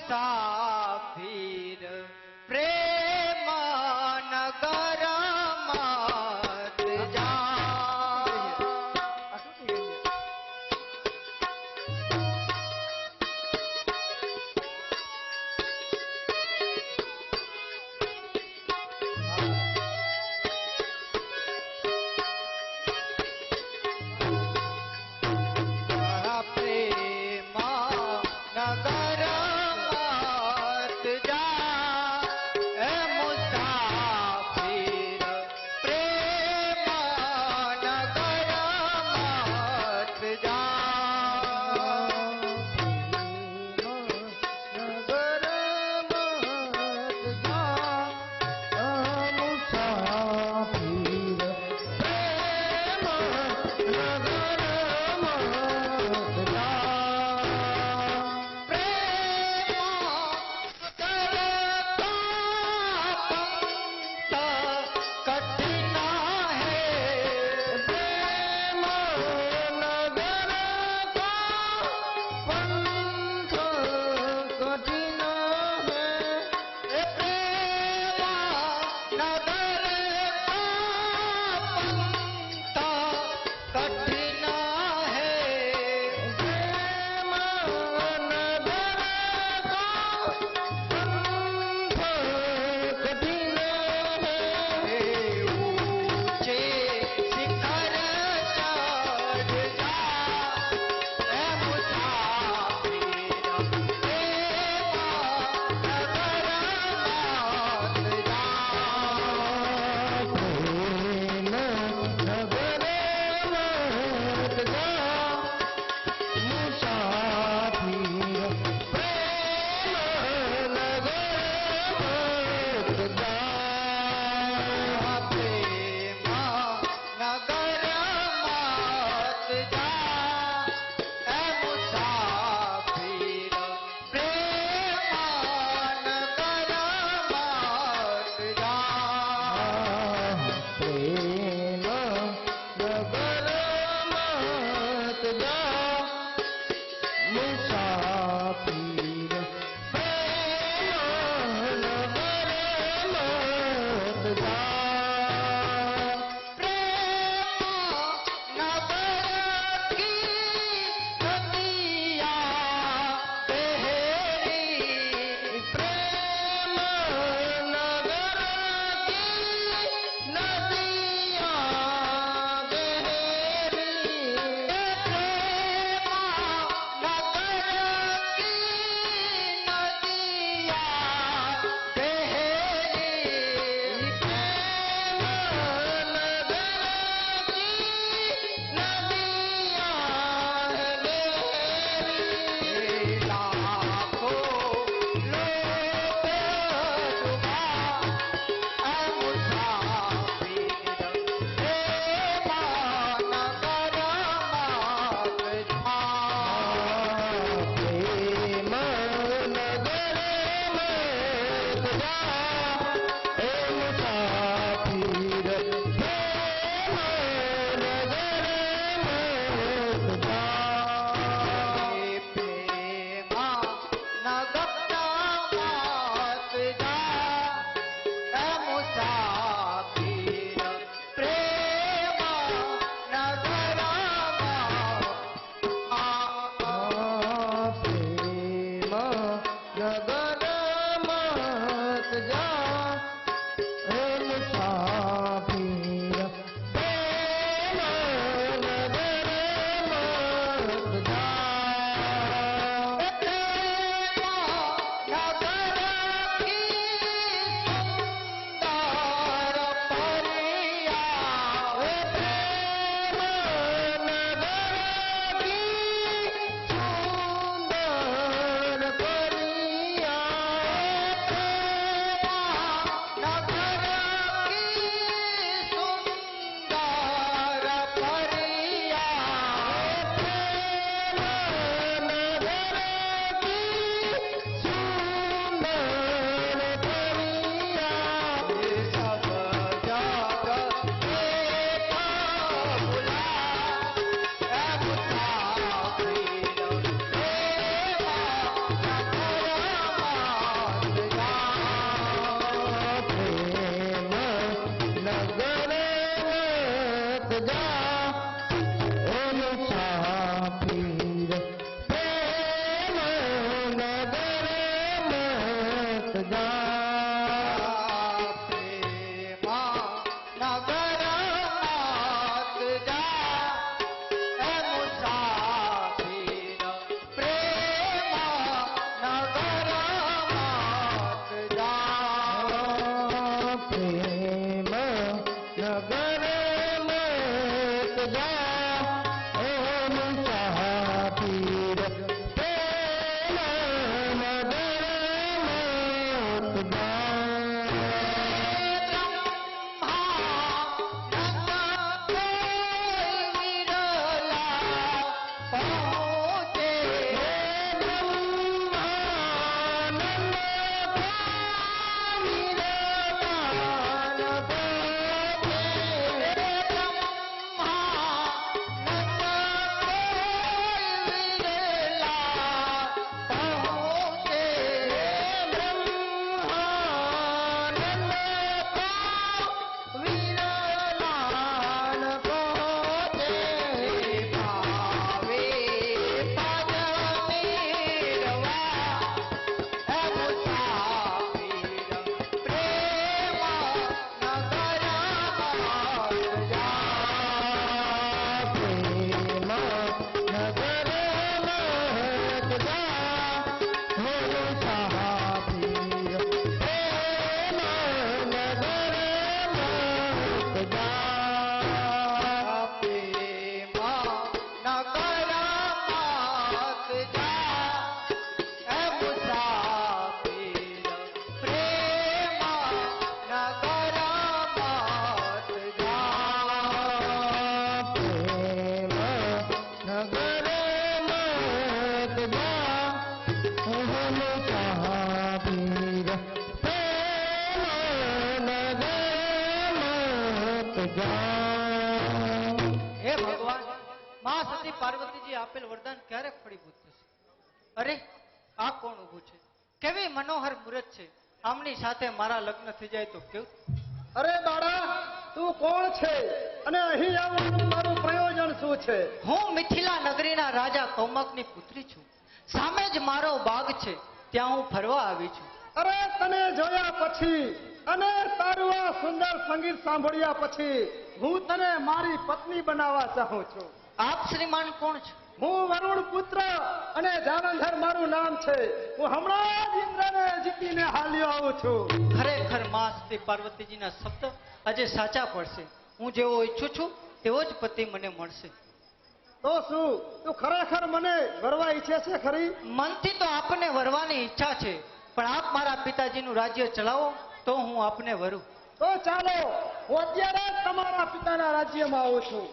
મુસાફિર પ્રેમ નગર મત જા પ્રેમ નગર હે ભગવાન, માં સતી પાર્વતીજી આપેલ વરદાન ક્યારે ફળીભૂત થશે? અરે આ કોણ ઊભું છે? કેવી મનોહર મૂરત છે. આમની સાથે મારા લગ્ન થઈ જાય તો કેવું? અરે બાળા, તું કોણ છે અને અહીં આવવાનું તારું પ્રયોજન શું છે? હું મિથિલા નગરીના રાજા કૌમકની પુત્રી છું. સામે જ મારો બાગ છે, ત્યાં હું ફરવા આવી છું. અરે તને જોયા પછી અને તારું આ સુંદર સંગીત સાંભળ્યા પછી હું તને મારી પત્ની બનાવવા ચાહું છું. આપ શ્રીમાન કોણ છો? હું વરુણ પુત્ર અને જાલંધર મારું નામ છે. હું હમણાં જ ઇન્દ્રને જીતીને હાલ્યો આવું છું. ખરેખર માં સતી પાર્વતીજીના શબ્દ આજે સાચા પડશે. હું જેવો ઈચ્છું છું તેવો જ પતિ મને મળશે. તો શું તું ખરેખર મને વરવા ઈચ્છે છે ખરી? મનથી તો આપને વરવાની ઈચ્છા છે, પણ આપ મારા પિતાજીનું રાજ્ય ચલાવો તો હું આપને વરું. તો ચાલો, હું અત્યારે જ તમારા પિતાના રાજ્યમાં આવું છું.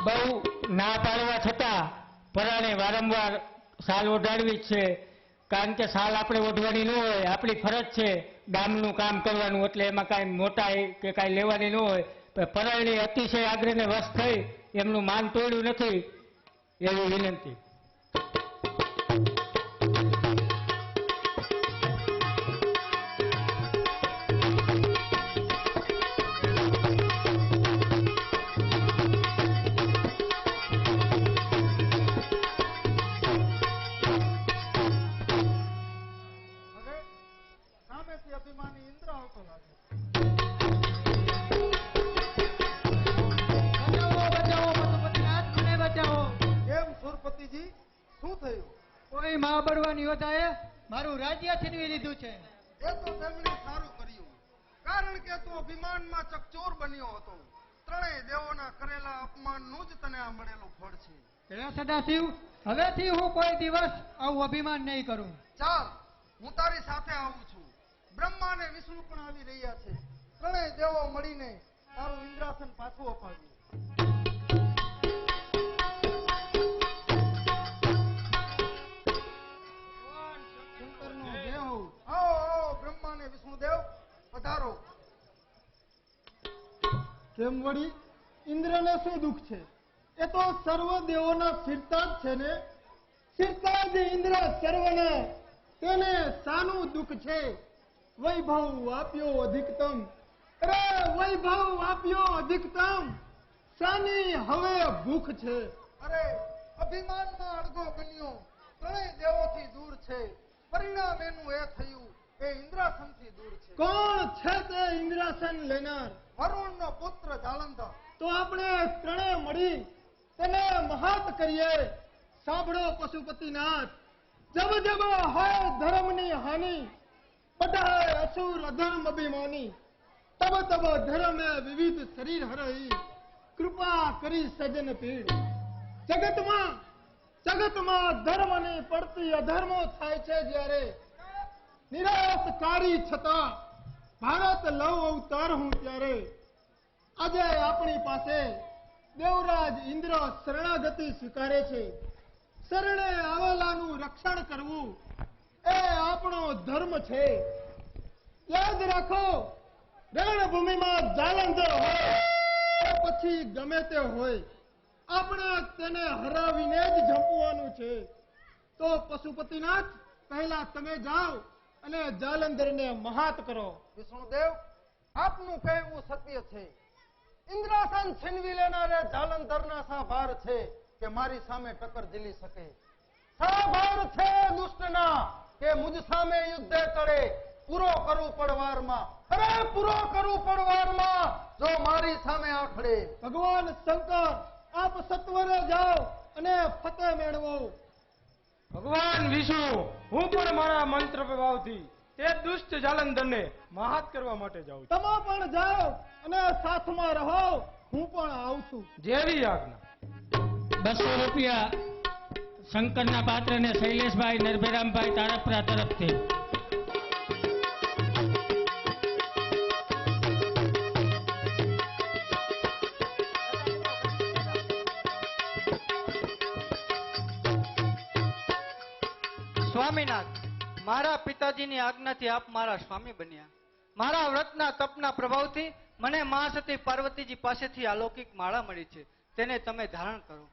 બહુ ના પાડવા છતાં પરાણે વારંવાર સાલ ઓઢાડવી જ છે. કારણ કે સાલ આપણે ઓઢવાની ન હોય, આપણી ફરજ છે ગામનું કામ કરવાનું, એટલે એમાં કાંઈ મોટાઈ કે કાંઈ લેવાની ન હોય. પરાયણી અતિશય આગ્રહને વશ થઈ એમનું માન તોડ્યું નથી એવી વિનંતી. અભિમાની ઇન્દ્ર આવતો લાગે. કેમ સુરપતિજી, શું થયું? કોઈ મહાબળવાન યોદ્ધાએ મારું રાજ્ય છીનવી લીધું છે. એ તો તેમણે સારું કર્યું, કારણ કે તું અભિમાનમાં ચકચોર બન્યો હતો. ત્રણેય દેવોના કરેલા અપમાનનું જ તને આ મળેલું ફળ છે. સદાશિવ, હવેથી હું કોઈ દિવસ આવું અભિમાન નહીં કરું. ચાલ, હું તારી સાથે આવું છું. બ્રહ્મા અને વિષ્ણુ પણ આવી રહ્યા છે. ત્રણેય દેવો મળીને તારું ઇન્દ્રાસન પાછું અપાવ્યું. બ્રહ્મા અને વિષ્ણુદેવ પધારો. કેમ વળી, ઇન્દ્રને શું દુઃખ છે? એ તો સર્વ દેવોના સિરતાજ છે ને. સિરતાજ ઇન્દ્ર સર્વને તેને સાનું દુઃખ છે વૈભવ આપ્યો અધિકતમ અરે વૈભવ આપ્યો અધિકતમ સાની હવે ભૂખ છે અરે અભિમાનમાં અડગો બન્યો ત્રણેય દેવોથી દૂર છે પરિણામ એનું એ થયું એ ઇન્દ્રાસનથી દૂર છે કોણ છે તે ઇન્દ્રાસન લેનાર વરુણનો પુત્ર જાલંધર તો આપણે ત્રણેય મળી તેને મહાત કરીએ સાંભળો પશુપતિનાથ જબ જબ હોય ધર્મની હાનિ બધાય અસુર અધર્મ અભિમાની તબ તબ ધર્મે વિવિધ શરીર હરઈ કૃપા કરી સજન પીડ જગતમાં ધર્મની પડતી અધર્મો થાય છે જ્યારે નિરાશકારી છતાં ભારત લવ અવતાર હું ત્યારે આજે આપણી પાસે દેવરાજ ઇન્દ્ર શરણાગતિ સ્વીકારે છે શરણે આવેલાનું રક્ષણ કરવું એ આપણો ધર્મ છે યાદ રાખો રણભૂમિમાં જાલંધર હોય કે પછી ગમે તે હોય આપણે તેને હરાવીને જ ઝંપવાનું છે તો પશુપતિનાથ પહેલા તમે જાઓ અને જાલંધરને મહાત કરો વિષ્ણુદેવ આપનું કહેવું સત્ય છે ઇન્દ્રાસન છીનવી લેનારે જાલંધરના શા ભાર છે કે મારી સામે ટક્કર ઝીલી શકે શા ભાર છે દુષ્ટના કે મુજ સામે યુદ્ધે તળે પૂરો કરું પડવારમાં અરે પૂરો કરું પડવારમાં જો મારી સામે આખડે ભગવાન શંકર આપ સત્વરે જાઓ અને ફતેહ મેળવો ભગવાન વિષ્ણુ હું પણ મારા મંત્ર પ્રભાવથી તે દુષ્ટ જાલંધરને મહાત કરવા માટે જાઉં છું. તમે પણ જાઓ અને સાથમાં રહો હું પણ આવું છું જેવી આજ્ઞા. 200 રૂપિયા શંકરના પાત્રને શૈલેષભાઈ નરભેરામભાઈ તારપરા તરફથી. સ્વામીનાથ મારા પિતાજીની આજ્ઞાથી આપ મારા સ્વામી બન્યા મારા વ્રતના તપના પ્રભાવથી મને મા સતી પાર્વતીજી પાસેથી અલૌકિક માળા મળી છે તેને તમે ધારણ કરો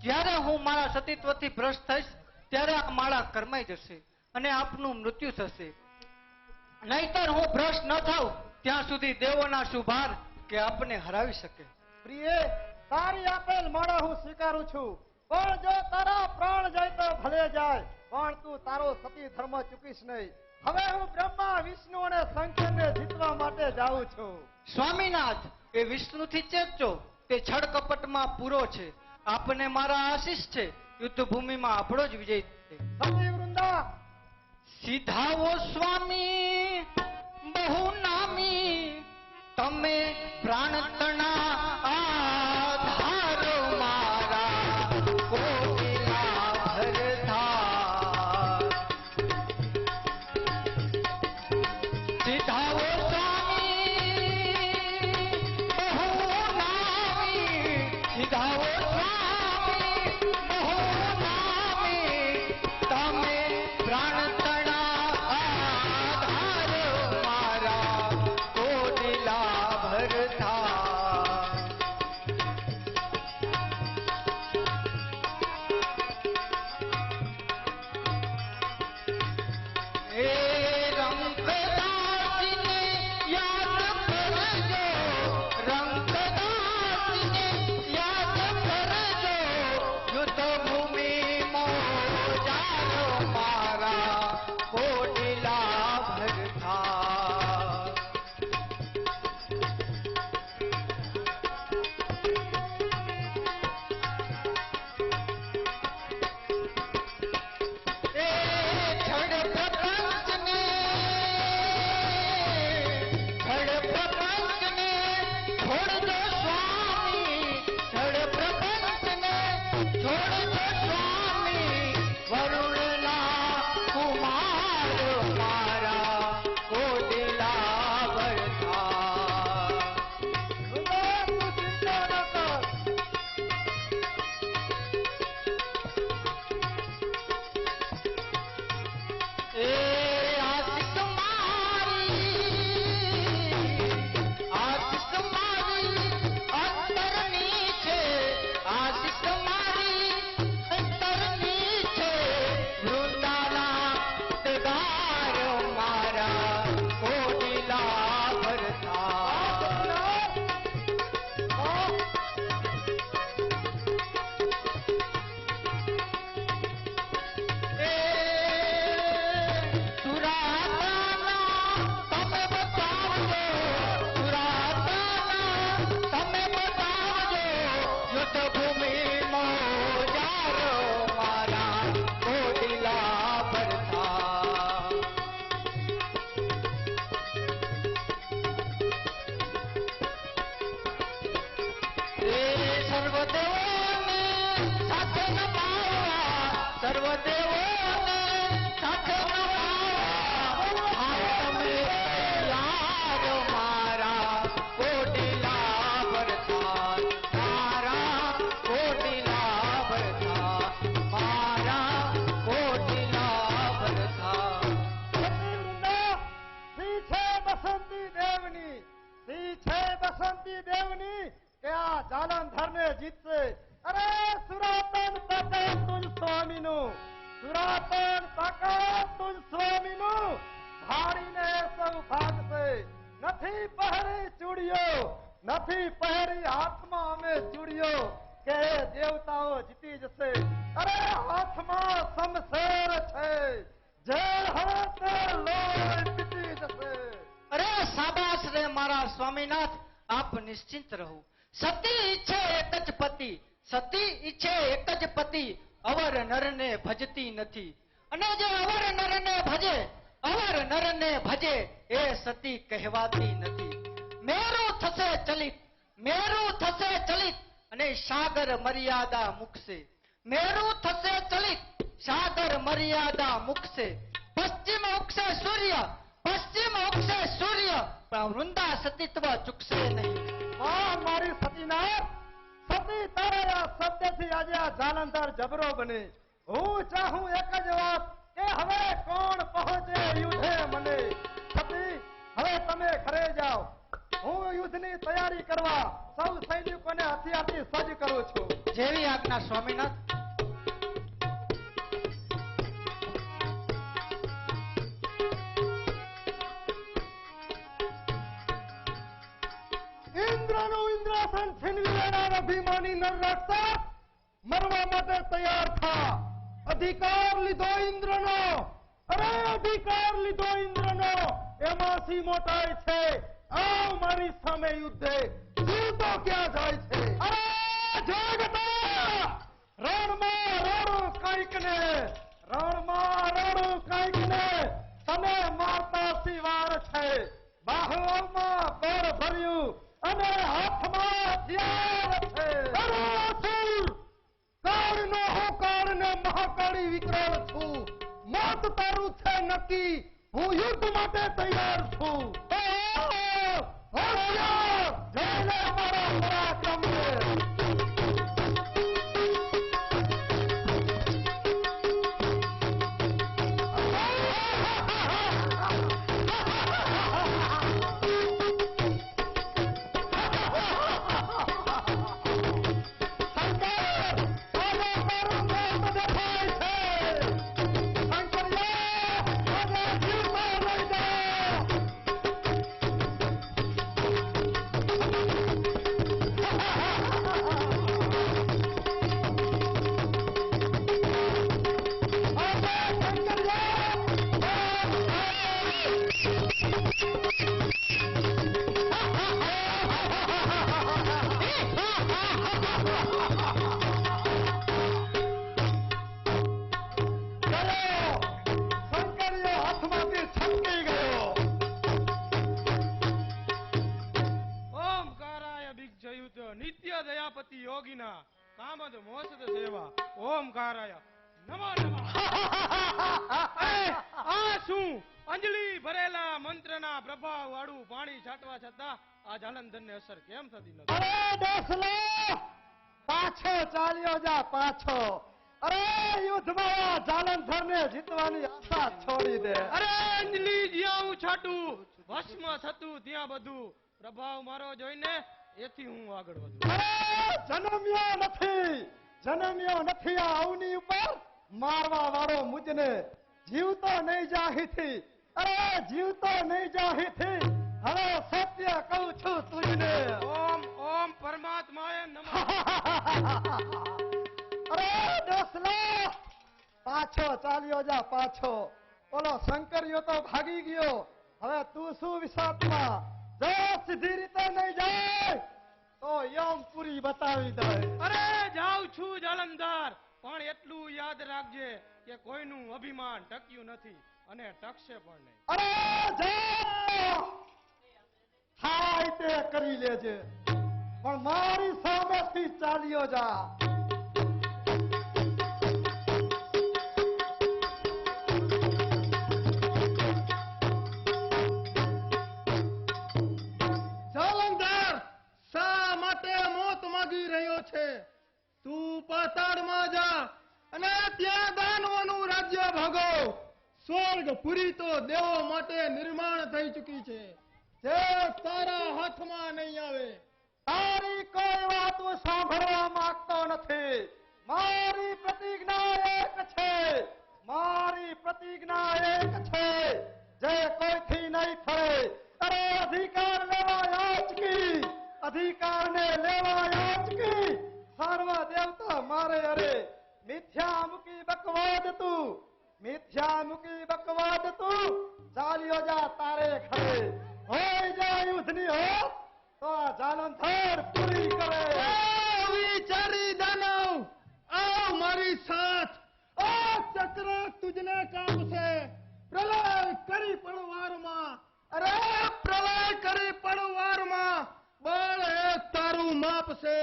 જ્યારે હું મારા સતીત્વથી ભ્રષ્ટ થઈશ ત્યારે આ માળા કરમાઈ જશે અને આપનું મૃત્યુ થશે નહીતર હું ભ્રષ્ટ ન થાઉં ત્યાં સુધી દેવોના શુભાર કે આપને હરાવી શકે પ્રિય તારી આપેલ માળા હું સ્વીકારું છું પણ જો તારા પ્રાણ જાય તો ભલે જાય પણ તું તારો સતી ધર્મ ચૂકીશ નહીં હવે હું બ્રહ્મા વિષ્ણુ અને શંકરને જીતવા માટે જાઉં છું સ્વામીનાથ એ વિષ્ણુથી ચેતજો તે છળ કપટમાં પૂરો છે આપને મારા આશીષ છે યુદ્ધ ભૂમિમાં આપણો જ વિજય છે સતી વૃંદા સીધાઓ સ્વામી બહુ નામી તમે પ્રાણ તણા આધારો મારા કોટિલા ભરતા સીધાઓ સ્વામી બહુ નામી સીધાઓ સ્વામી બહુ નામી તમે પ્રાણ તણા આધારો મારા કોટિલા ભરતા એ રંગદાસને યાદ કરજો રંગદાસને યાદ કરજો યુદ્ધ ભૂમિ મોજારો મારા કોટિલા ભરતા એ છડ પ્રપંચને છોડજો સ્વામી છડ પ્રપંચને છોડજો સ્વામી વરુણના કુમાર મારા કોટિલા ભરતા તું ચિંતા ન કર એ આશિષ મારી અંતરની છે આશિષ અરે સુરાતન તાકાતુલ સ્વામીનું, સુરાતન તાકાતુલ સ્વામીનું ભાળીને સૌ ભાગશે. નથી પહેરી ચૂડીઓ, નથી પહેરી હાથમાં અમે ચૂડીઓ કે દેવતાઓ જીતી જશે. અરે હાથમાં શમશેર છે, જે હાથે લોહી પીતી જશે. અરે શાબાશ રે મારા સ્વામીનાથ, આપ નિશ્ચિંત રહો. સતી ઈચ્છે એક જ પતિ, સતી ઈચ્છે એક જ પતિ, અવર નરને ભજતી નથી. અને જે અવર નરને ભજે, અવર નરને ભજે, એ સતી કહેવાતી નથી. મેરુ થશે ચલિત, મેરુ થશે ચલિત, અને સાગર મર્યાદા મૂકશે. મેરુ થશે ચલિત, સાગર મર્યાદા મૂકશે. પશ્ચિમ ઉગશે સૂર્ય, પશ્ચિમ ઉગશે સૂર્ય, પણ વૃંદા સતીત્વ ચૂકશે નહીં. વાહ મારી સતીનાથ, સતી તારા શબ્દથી આજે આ જાલંધર જબરો બને. હું ચાહું એક જ વાત કે હવે કોણ પહોંચે યુદ્ધે મને. સતી હવે તમે ઘરે જાઓ, હું યુદ્ધની તૈયારી કરવા સૌ સૈનિકોને હથિયારથી સજ્જ કરું છું. જેવી આજ્ઞા સ્વામીનાથ. ઇન્દ્રનું ઇન્દ્રાસન છીનવી લેનાર અભિમાની નર રાક્ષસ, મરવા માટે તૈયાર થા. અધિકાર લીધો ઇન્દ્રનો, અરે અધિકાર લીધો ઇન્દ્રનો, એમાં સી મોટાઈ છે. આવ મારી સામે યુદ્ધે, જીવતો ક્યાં જાય છે. અરે જાગતા, રણમાં રણું કંઈક ને, રણમાં રણું કંઈક ને, તને મારતા સિવાર છે. બાહુઓમાં બળ ભર્યું અને હાથમાં હથિયાર છે. અરે અસુર, કાળનો હું કાળને મહાકાળી વિકરાળ છું. મોત તારું છે નક્કી, હું યુદ્ધ માટે તૈયાર છું. હોશિયાર, જઈને મારા પરાક્રમને. નિત્ય દયાપતિ યોગીના કામદ મોસદ સેવા ઓમકારાય નમો નમઃ. આ શું અંજલિ ભરેલા મંત્રના પ્રભાવ વાળું પાણી છાંટવા છતાં આ જાલંધરને અસર કેમ થતી નથી? અરે ડોસલો, પાછો ચાલ્યો જા પાછો. અરે યુદ્ધમાં જાલંધરને જીતવાની આશા છોડી દે. અરે અંજલિ જ્યાં હું છાટું ભસ્મ થતું ત્યાં બધું પ્રભાવ મારો જોઈને એથી હું આગળ વધુ. જન્મ્યો નથી આ અવની ઉપર મારવા વાળો મુજને. જીવતો નહીં જાહીથી, અરે જીવતો નહીં જાહીથી, હવે સત્ય કહું છું તુજને. ઓમ ઓમ પરમાત્માએ નમઃ. અરે દોસ્તો, પાછો ચાલ્યો જા પાછો. ઓલો શંકરિયો તો ભાગી ગયો, હવે તું શું વિષાત્મા? જો સીધી રીતે નહીં જાય તો યમપુરી બતાવી દે. અરે જાઉં છું જાલંધર, પણ એટલું યાદ રાખજે કે કોઈનું અભિમાન ટક્યું નથી અને ટકશે પણ નહીં. અરે જા, થાય તે કરી લેજે, પણ મારી સામેથી ચાલ્યો જા. તું પાતાળમાં જા અને ત્યાં દાનવોનું રાજ્ય ભોગવ. સ્વર્ગપુરી તો દેવો માટે નિર્માણ થઈ ચૂકી છે, જે તારા હાથમાં નહીં આવે. તારી કોઈ વાત હું સાંભળવા માંગતો નથી. મારી પ્રતિજ્ઞા એક છે, મારી પ્રતિજ્ઞા એક છે, જે કોઈથી નહીં થાય. અરે અધિકાર લેવા યાચકી, અધિકારને લેવા યાચકી, સર્વ દેવતા મારે. અરે મિથ્યા મૂકી બકવાદ તું, મિથ્યા મૂકી બકવાદ તું, ચાલ્યો જા તારે ખરે. હોય જા યુદ્ધની હોત તો આ જાલંધર પૂરી કરે. વિચારી દાનવ, આવ મારી સાથ. આ ચક્ર તુજને કામ છે. પ્રલય કરી પડવારમાં, અરે પ્રલય કરી પડવારમાં બળ એક તારું માપ છે.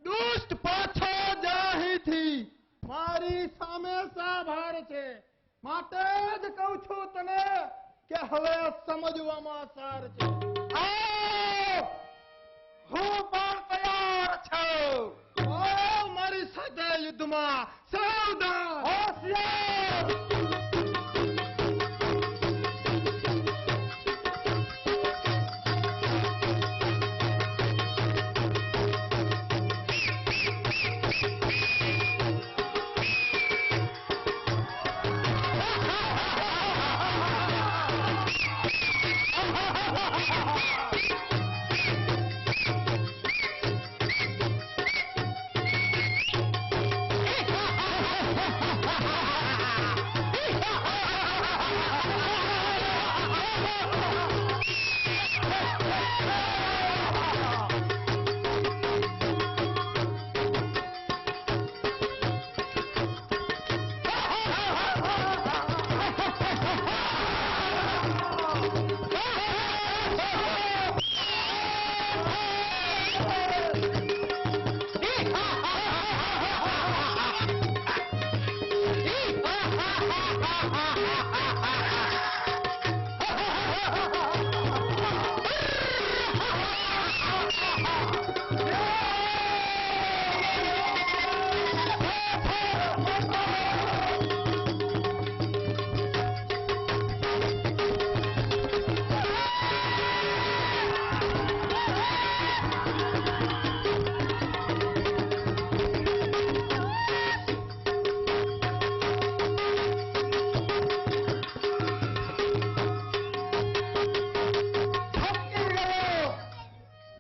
દુષ્ટ પાછો જાહીથી, મારી સામે સાભાર છે. માટે જ કહું છું તને કે હવે સમજવામાં સાર છે. આવ, હું પણ તૈયાર છું. આવ મારી સાથે યુદ્ધમાં. સાવધાન, હોશિયાર.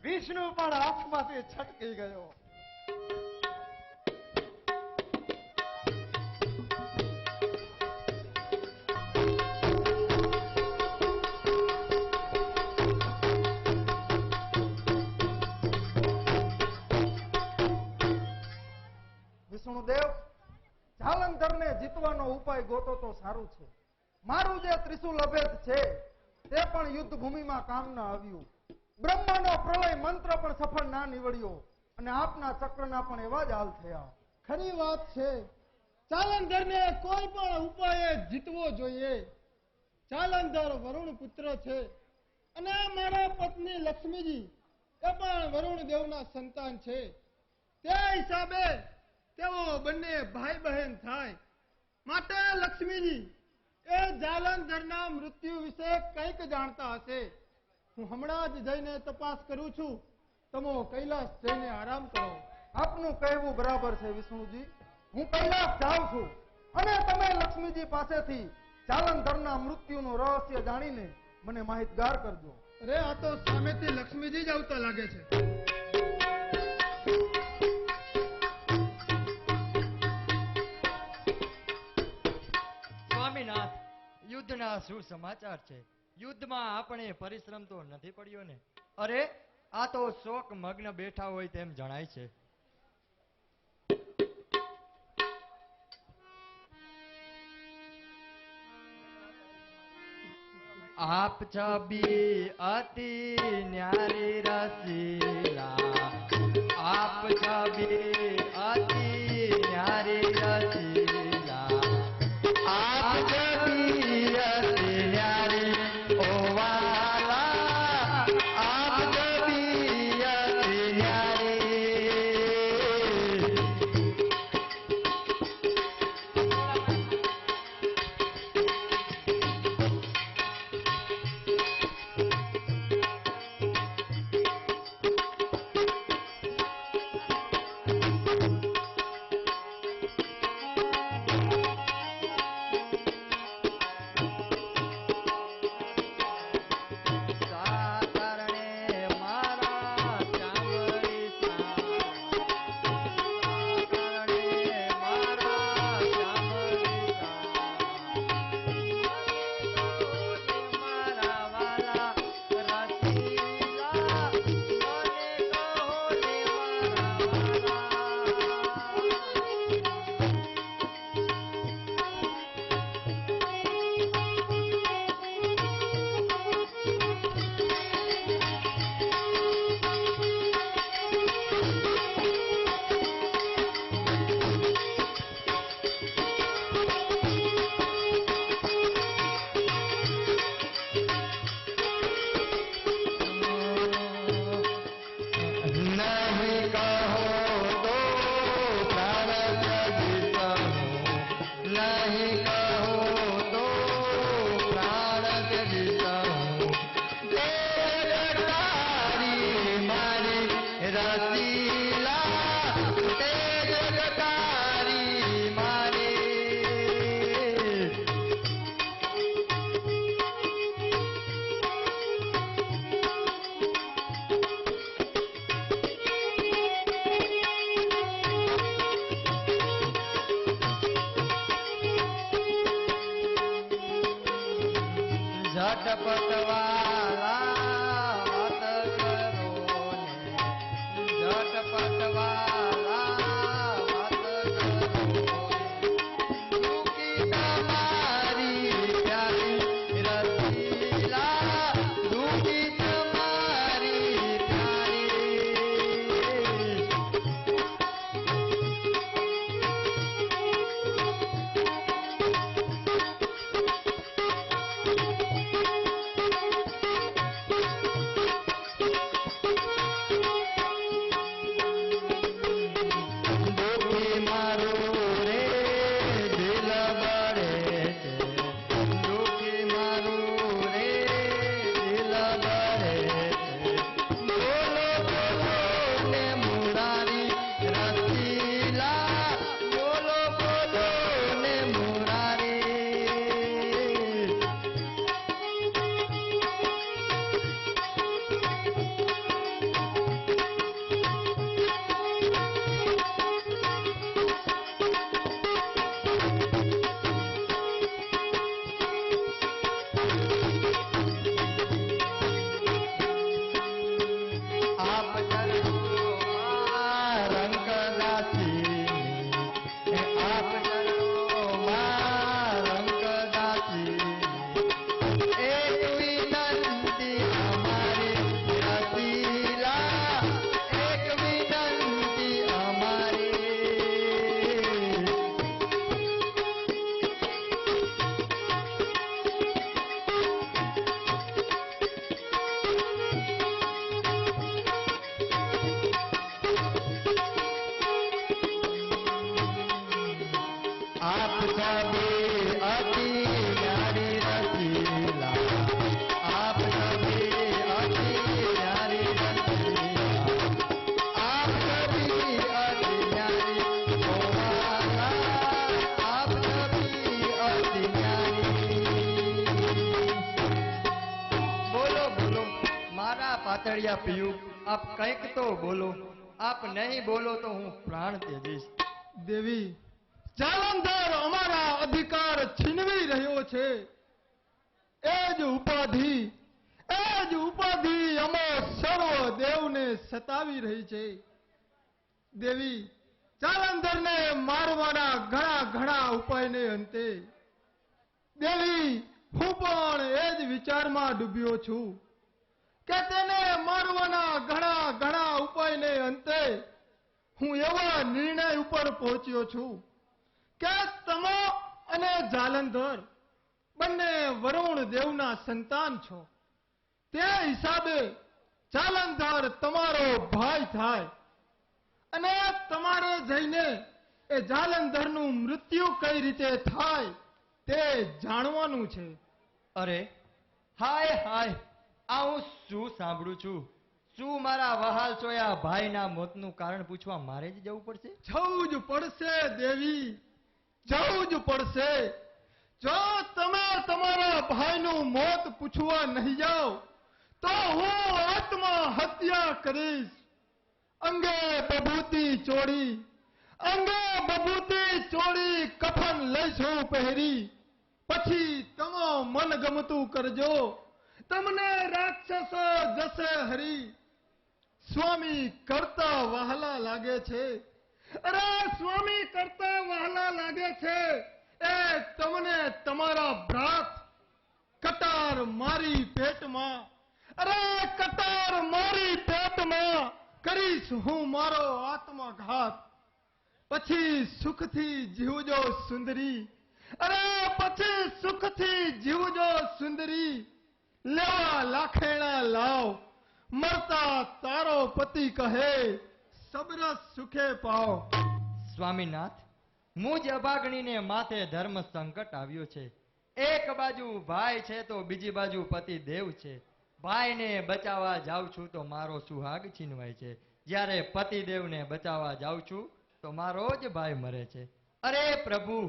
વિષ્ણુ પણ હાથમાંથી છટકી ગયો. વિષ્ણુદેવ, જાલંધરને જીતવાનો ઉપાય ગોતો તો સારું છે. મારું જે ત્રિશુલ અભેદ છે તે પણ યુદ્ધ ભૂમિમાં કામ ન આવ્યું. બ્રહ્માનો પ્રલય મંત્ર પણ સફળ ના નીવડ્યો અને આપના ચક્રના પણ એવા જ હાલ થયા. ખરી વાત છે. જાલંધરને કોઈ પણ ઉપાયે જીતવો જોઈએ. જાલંધર વરુણ પુત્ર છે અને મારા પત્ની લક્ષ્મીજી એ પણ વરુણ દેવના સંતાન છે. તે હિસાબે તેઓ બંને ભાઈ બહેન થાય. માટે લક્ષ્મીજી એ જાલંધરના મૃત્યુ વિશે કંઈક જાણતા હશે. હું હમણાં જ જઈને તપાસ કરું છું. તમે કૈલાસ જઈને આરામ કરો. આપનું કહેવું બરાબર છે વિષ્ણુજી. હું કૈલાસ જાઉં છું અને તમે લક્ષ્મીજી પાસેથી જાલંધરના મૃત્યુનું રહસ્ય જાણીને મને માહિતગાર કરજો. અરે આ તો સામેથી લક્ષ્મીજી જ આવતા લાગે છે. સ્વામીનાથ, યુદ્ધના શું સમાચાર છે? યુદ્ધમાં આપણે પરિશ્રમ તો નથી પડ્યો ને? અરે આ તો શોક મગ્ન બેઠા હોય તેમ જણાય છે. આપ છબી અતિ ન્યારી રસીલા, આપ છબી અતિ ન્યારી રસીલા, આપ છબી અતિ ન્યારી ઓ વાલા, આપ છબી અતિ ન્યારી. નહીં કહો તો પ્રાણ ત્યજીશ હું. તેજ તારી મારી રસીલા, તેજ તારી મારી. ઝટપટ વાલા વાત કરો ને, ઝટપટ વાલા વાત કરો. દુખી તમારી પ્યારી રસીલા, દુખી તમારી પ્યારી. દુખી મારું રે દિલ બળે છે, દુખી મારું રે દિલ બળે છે. બોલો બોલો ને મુરારી રસીલા, બોલો બોલો ને મુરારી. આપ ચરણોમાં રંગ દાસી, આપ ચરણોમાં રંગ દાસી. એક વિનંતી અમારી રસીલા, એક વિનંતી અમારી. આપ સબે અતિ ન્યારી રસીલા, આપ સબે અતિ ન્યારી રસીલા, આપ સબી અતિ ન્યારી ગોવાલા, આપ સબી અતિ ન્યારી. બોલો બોલો મારા પાતળિયા પિયું, આપ કંઈક તો બોલો. આપ નહીં બોલો તો હું પ્રાણ ત્યજીશ. દેવી, જાલંધર અમારા અધિકાર છીનવી રહ્યો છે. એ જ ઉપાધિ અમો સર્વ દેવને સતાવી રહી છે. દેવી, જાલંધરને મારવાના ઘણા ઘણા ઉપાયને અંતે દેવી હું પણ એ જ વિચારમાં ડૂબ્યો છું કે તેને મારવાના ઘણા ઘણા ઉપાયને અંતે હું એવા નિર્ણય ઉપર પહોંચ્યો છું કે તમે અને જાલંધર બંને વરુણ દેવના સંતાન છો. તે હિસાબે જાલંધર તમારો ભાઈ થાય અને તમારે જઈને એ જાલંધરનું મૃત્યુ કઈ રીતે થાય તે જાણવાનું છે. અરે હાય હાય, આ હું શું સાંભળું છું? શું મારા વહાલ ચોયા ભાઈના મોતનું કારણ પૂછવા મારે જ જવું પડશે? જવું જ પડશે દેવી, જવું જ પડશે. જો તમે તમારા ભાઈનું મોત પૂછવા નહીં જાઓ તો હું આત્મહત્યા કરીશ. અંગે બભૂતિ ચોડી કફન લઈશું પહેરી. પછી તમો મન ગમતું કરજો, તમને રાક્ષસો જશે હરી. સ્વામી કરતા વહાલા લાગે છે, અરે સ્વામી કરતા વહાલા લાગે છે એ તમને તમારા ભ્રાત કટાર મારી પેટમાં, અરે કટાર મારી પેટમાં કરીશ હું મારો આત્મઘાત. પછી સુખથી જીવજો સુંદરી, અરે પછી સુખથી જીવજો સુંદરી. લેવા લાખેણા લાવ, મરતા તારો પતિ કહે સબરસ સુખે પાઓ. સ્વામીનાથ, મુજ અભાગણીને માથે ધર્મ સંકટ આવ્યું છે. એક બાજુ ભાઈ છે તો બીજી બાજુ પતિ દેવ છે. ભાઈને બચાવવા જાઉં છું તો મારો સુહાગ છીનવાય છે. જ્યારે પતિદેવને બચાવવા જાઉં છું તો મારો જ ભાઈ મરે છે. અરે પ્રભુ,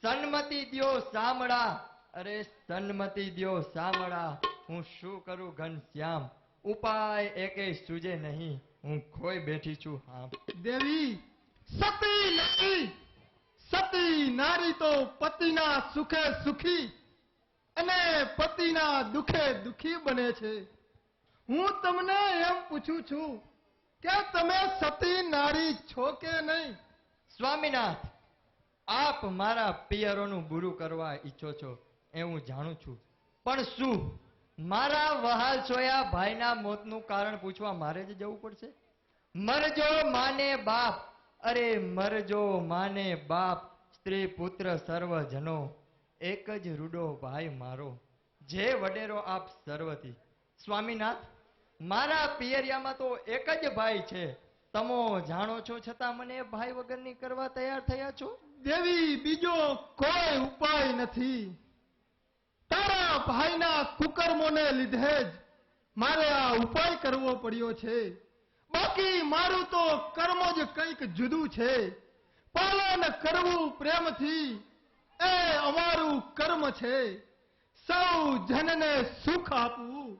સન્મતિ દ્યો સામળા, અરે સન્મતિ દ્યો સામળા. હું શું કરું ઘનશ્યામ, ઉપાય એકે સૂજે નહીં. હું ખોઈ બેઠી છું. હા દેવી, સતી નારી, સતી નારી તો પતિના સુખે સુખી અને પતિના દુખે દુખી બને છે. હું તમને એમ પૂછું છું કે તમે સતી નારી છો કે નહીં? સ્વામીનાથ, આપ મારા પિયરોનું બુરું કરવા ઈચ્છો છો એ હું જાણું છું, પણ શું મારા વહાલ સોયા ભાઈના મોતનું કારણ પૂછવા મારે જ જવું પડશે? મરજો માને બાપ, અરે મરજો માને બાપ, સ્ત્રી પુત્ર સર્વજનો, એક જ રૂડો ભાઈ મારો, જે વડેરો આપ સર્વથી. સ્વામીનાથ, મારા પિયરિયામાં તો એક જ ભાઈ છે. તમો જાણો છો છતાં મને ભાઈ વગરની કરવા તૈયાર થયા છો? દેવી, બીજો કોઈ ઉપાય નથી. તારા ભાઈના કુકર્મોને લીધે જ મારે આ ઉપાય કરવો પડ્યો છે. બાકી મારું તો કર્મ જ કંઈક જુદું છે. પાલન કરવું પ્રેમથી એ અમારું કર્મ છે. સૌ જનને સુખ આપવું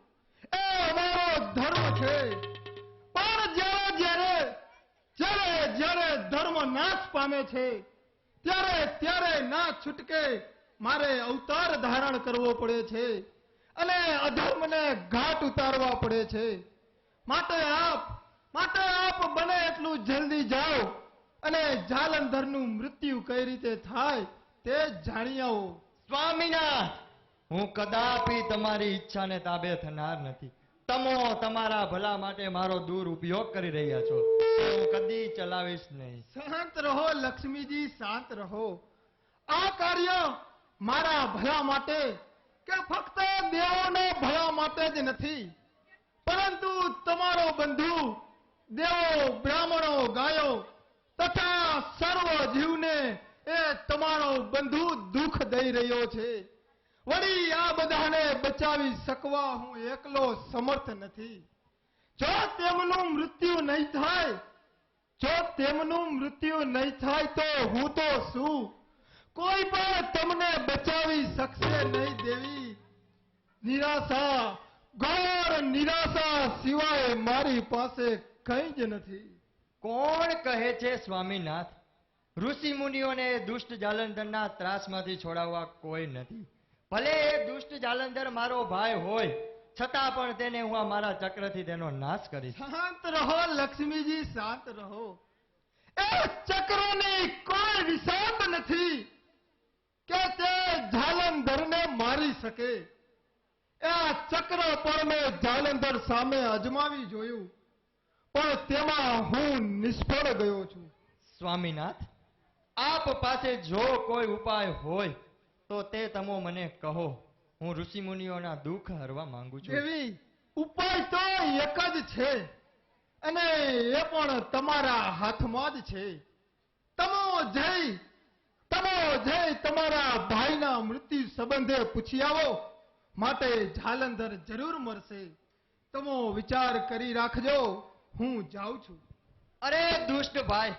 એ અમારો ધર્મ છે. પણ જ્યારે ધર્મ નાશ પામે છે ત્યારે ના છૂટકે મારે અવતાર ધારણ કરવો પડે છે અને અધર્મને ઘાટ ઉતારવા પડે છે. માટે આપ બને એટલું જલ્દી જાઓ અને જાલંધરનું મૃત્યુ કઈ રીતે થાય તે જાણી આવો. સ્વામીનાથ, હું કદાપી તમારી ઈચ્છાને તાબે થનાર નથી. તમો તમારા ભલા માટે મારો દુરુપયોગ કરી રહ્યા છો. હું કદી ચલાવીશ નહીં. શાંત રહો લક્ષ્મીજી, શાંત રહો. આ કાર્ય મારા ભલા માટે કે ફક્ત દેવોના ભલા માટે જ નથી, પરંતુ તમારો બંધુ દેવો, બ્રાહ્મણો, ગાયો તથા સર્વ જીવને એ તમારો બંધુ દુઃખ દઈ રહ્યો છે. વળી આ બધાને બચાવી શકવા હું એકલો સમર્થ નથી. જો તેમનું મૃત્યુ નહીં થાય તો હું તો શું? કોઈ પણ તમને બચાવી શકશે નહીં દેવી. નિરાશા, ઘોર નિરાશા સિવાય મારી પાસે કંઈ જ નથી. કોણ કહે છે સ્વામીનાથ, ઋષિ મુનિઓને દુષ્ટ જાલંધરના ત્રાસમાંથી છોડાવવા કોઈ નથી? ભલે એ દુષ્ટ જાલંધર મારો ભાઈ હોય છતાં પણ તેને હું આ મારા ચક્રથી તેનો નાશ કરીશ. શાંત રહો લક્ષ્મીજી, શાંત રહો. એ ચક્રની કોઈ વિસાત નથી કે તે જાલંધરને મારી શકે. આ ચક્ર પર મેં જાલંધર સામે અજમાવી જોયું, પણ તેમાં હું નિષ્ફળ ગયો છું. સ્વામીનાથ, આપ પાસે જો કોઈ ઉપાય હોય તો તે તમો મને કહો. હું ઋષિ મુનિઓના દુઃખ હરવા માંગુ છું. દેવી, ઉપાય તો એક જ છે અને એ પણ તમારા હાથમાં જ છે. તમો જઈ તમારા ભાઈના મૃત્યુ સંબંધે પૂછી આવો. માટે જાલંધર જરૂર મરશે. તમો વિચાર કરી રાખજો. હું જાઉં છું. અરે દુષ્ટ ભાઈ,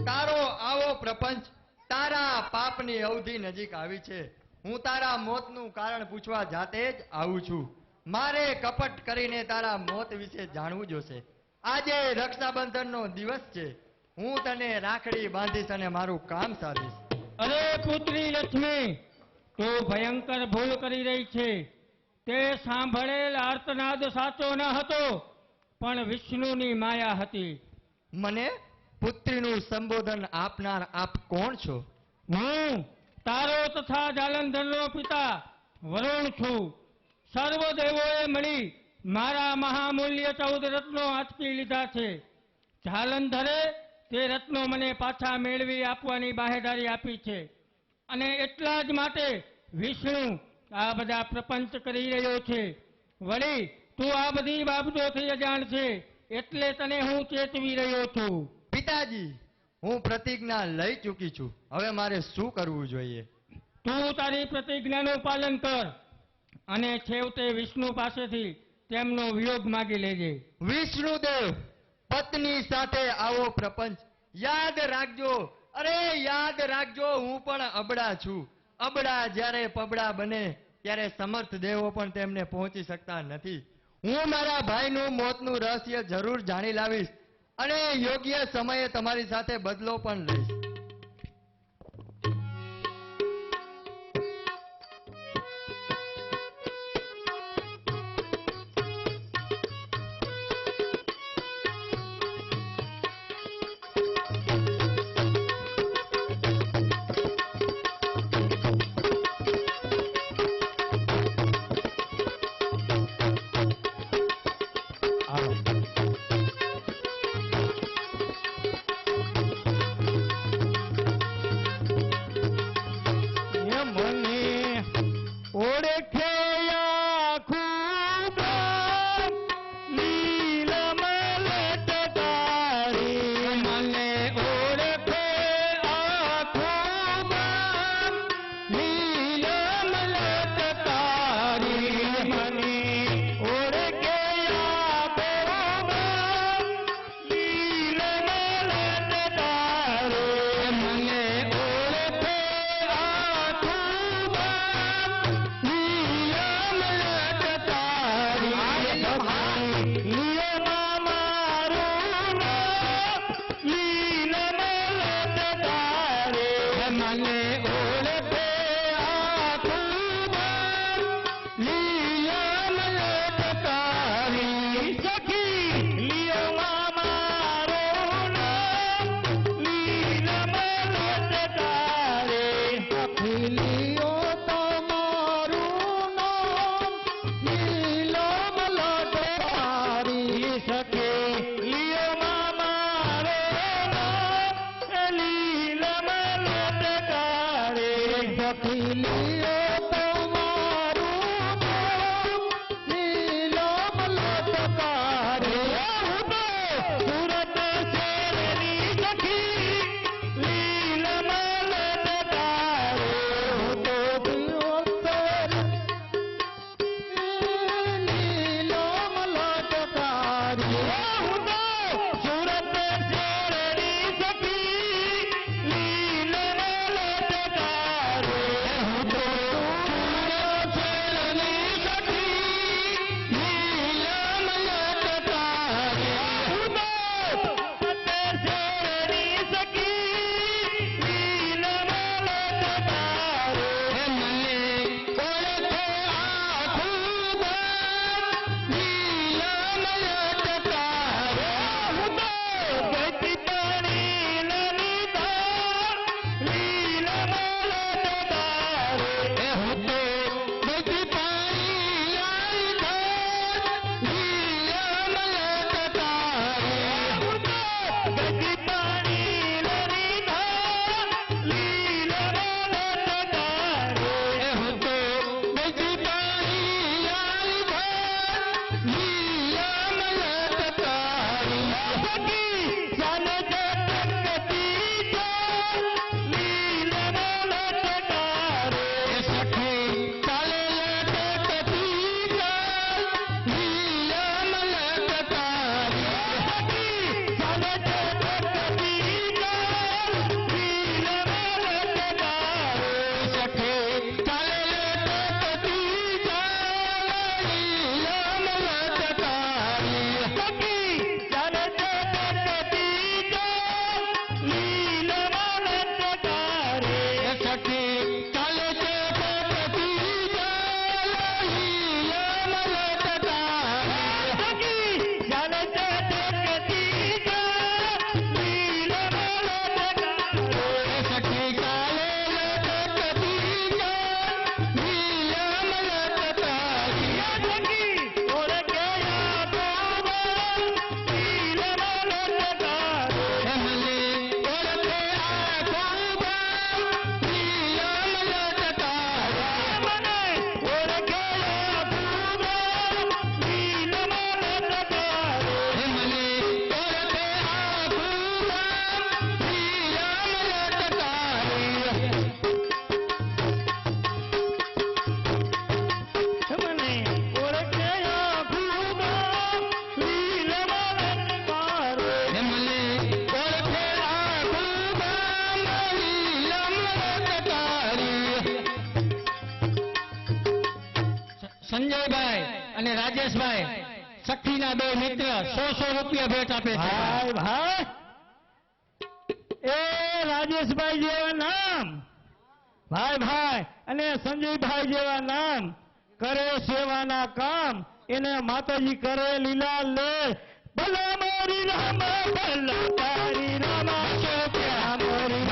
તારો આવો પ્રપંચ, તારા પાપની અવધિ નજીક આવી છે. હું તારા મોતનું કારણ પૂછવા જાતે જ આવું છું. મારે કપટ કરીને તારા મોત વિશે જાણવું જોશે. આજે રક્ષાબંધનનો દિવસ છે. હું તને રાખડી બાંધીશ અને મારું કામ સાધીશ. અરે પુત્રી લક્ષ્મી, તું ભયંકર ભૂલ કરી રહી છે. તે સાંભળેલ આર્તનાદ સાચો ન હતો, પણ વિષ્ણુની માયા હતી. મને પુત્રીનું સંબોધન આપનાર આપ કોણ છો? હું તારો તથા જાલંધરનો પિતા વરુણ છું. સર્વ દેવોએ મળી મારા મહામૂલ્ય 14 રત્નો આંચકી લીધા છે. જાલંધરે તે રત્નો મને પાછા મેળવી આપવાની બાહેધરી આપી છે અને એટલા જ માટે વિષ્ણુ આ બધા પ્રપંચ કરી રહ્યો છે. વળી તું આ બધી બાબતોથી અજાણ છે એટલે તને હું ચેતવી રહ્યો છું. પિતાજી, હું પ્રતિજ્ઞા લઈ ચૂકી છું. હવે મારે શું કરવું જોઈએ? તું તારી પ્રતિજ્ઞાનું પાલન કર અને છેવટે વિષ્ણુ પાસેથી તેમનો વિયોગ માગી લેજે. વિષ્ણુદેવ, પત્ની સાથે આવો પ્રપંચ યાદ રાખજો. અરે યાદ રાખજો, હું પણ અબડા છું. અબડા જ્યારે પબડા બને ત્યારે સમર્થ દેવો પણ તેમને પહોંચી શકતા નથી. હું મારા ભાઈનું મોતનું રહસ્ય જરૂર જાણી લાવીશ અને યોગ્ય સમયે તમારી સાથે બદલો પણ લઈશ. અને રાજેશભાઈ સખીના 2 મિત્ર 100 રૂપિયા ભેટ આપે છે. ભાઈ ભાઈ એ રાજેશભાઈ જેવા નામ ભાઈ ભાઈ અને સંજયભાઈ જેવા નામ કરે સેવાના કામ એને માતાજી કરે લીલા લે ભલા મારી રામા ભલા તારી રામા ચોપ્યા મોરી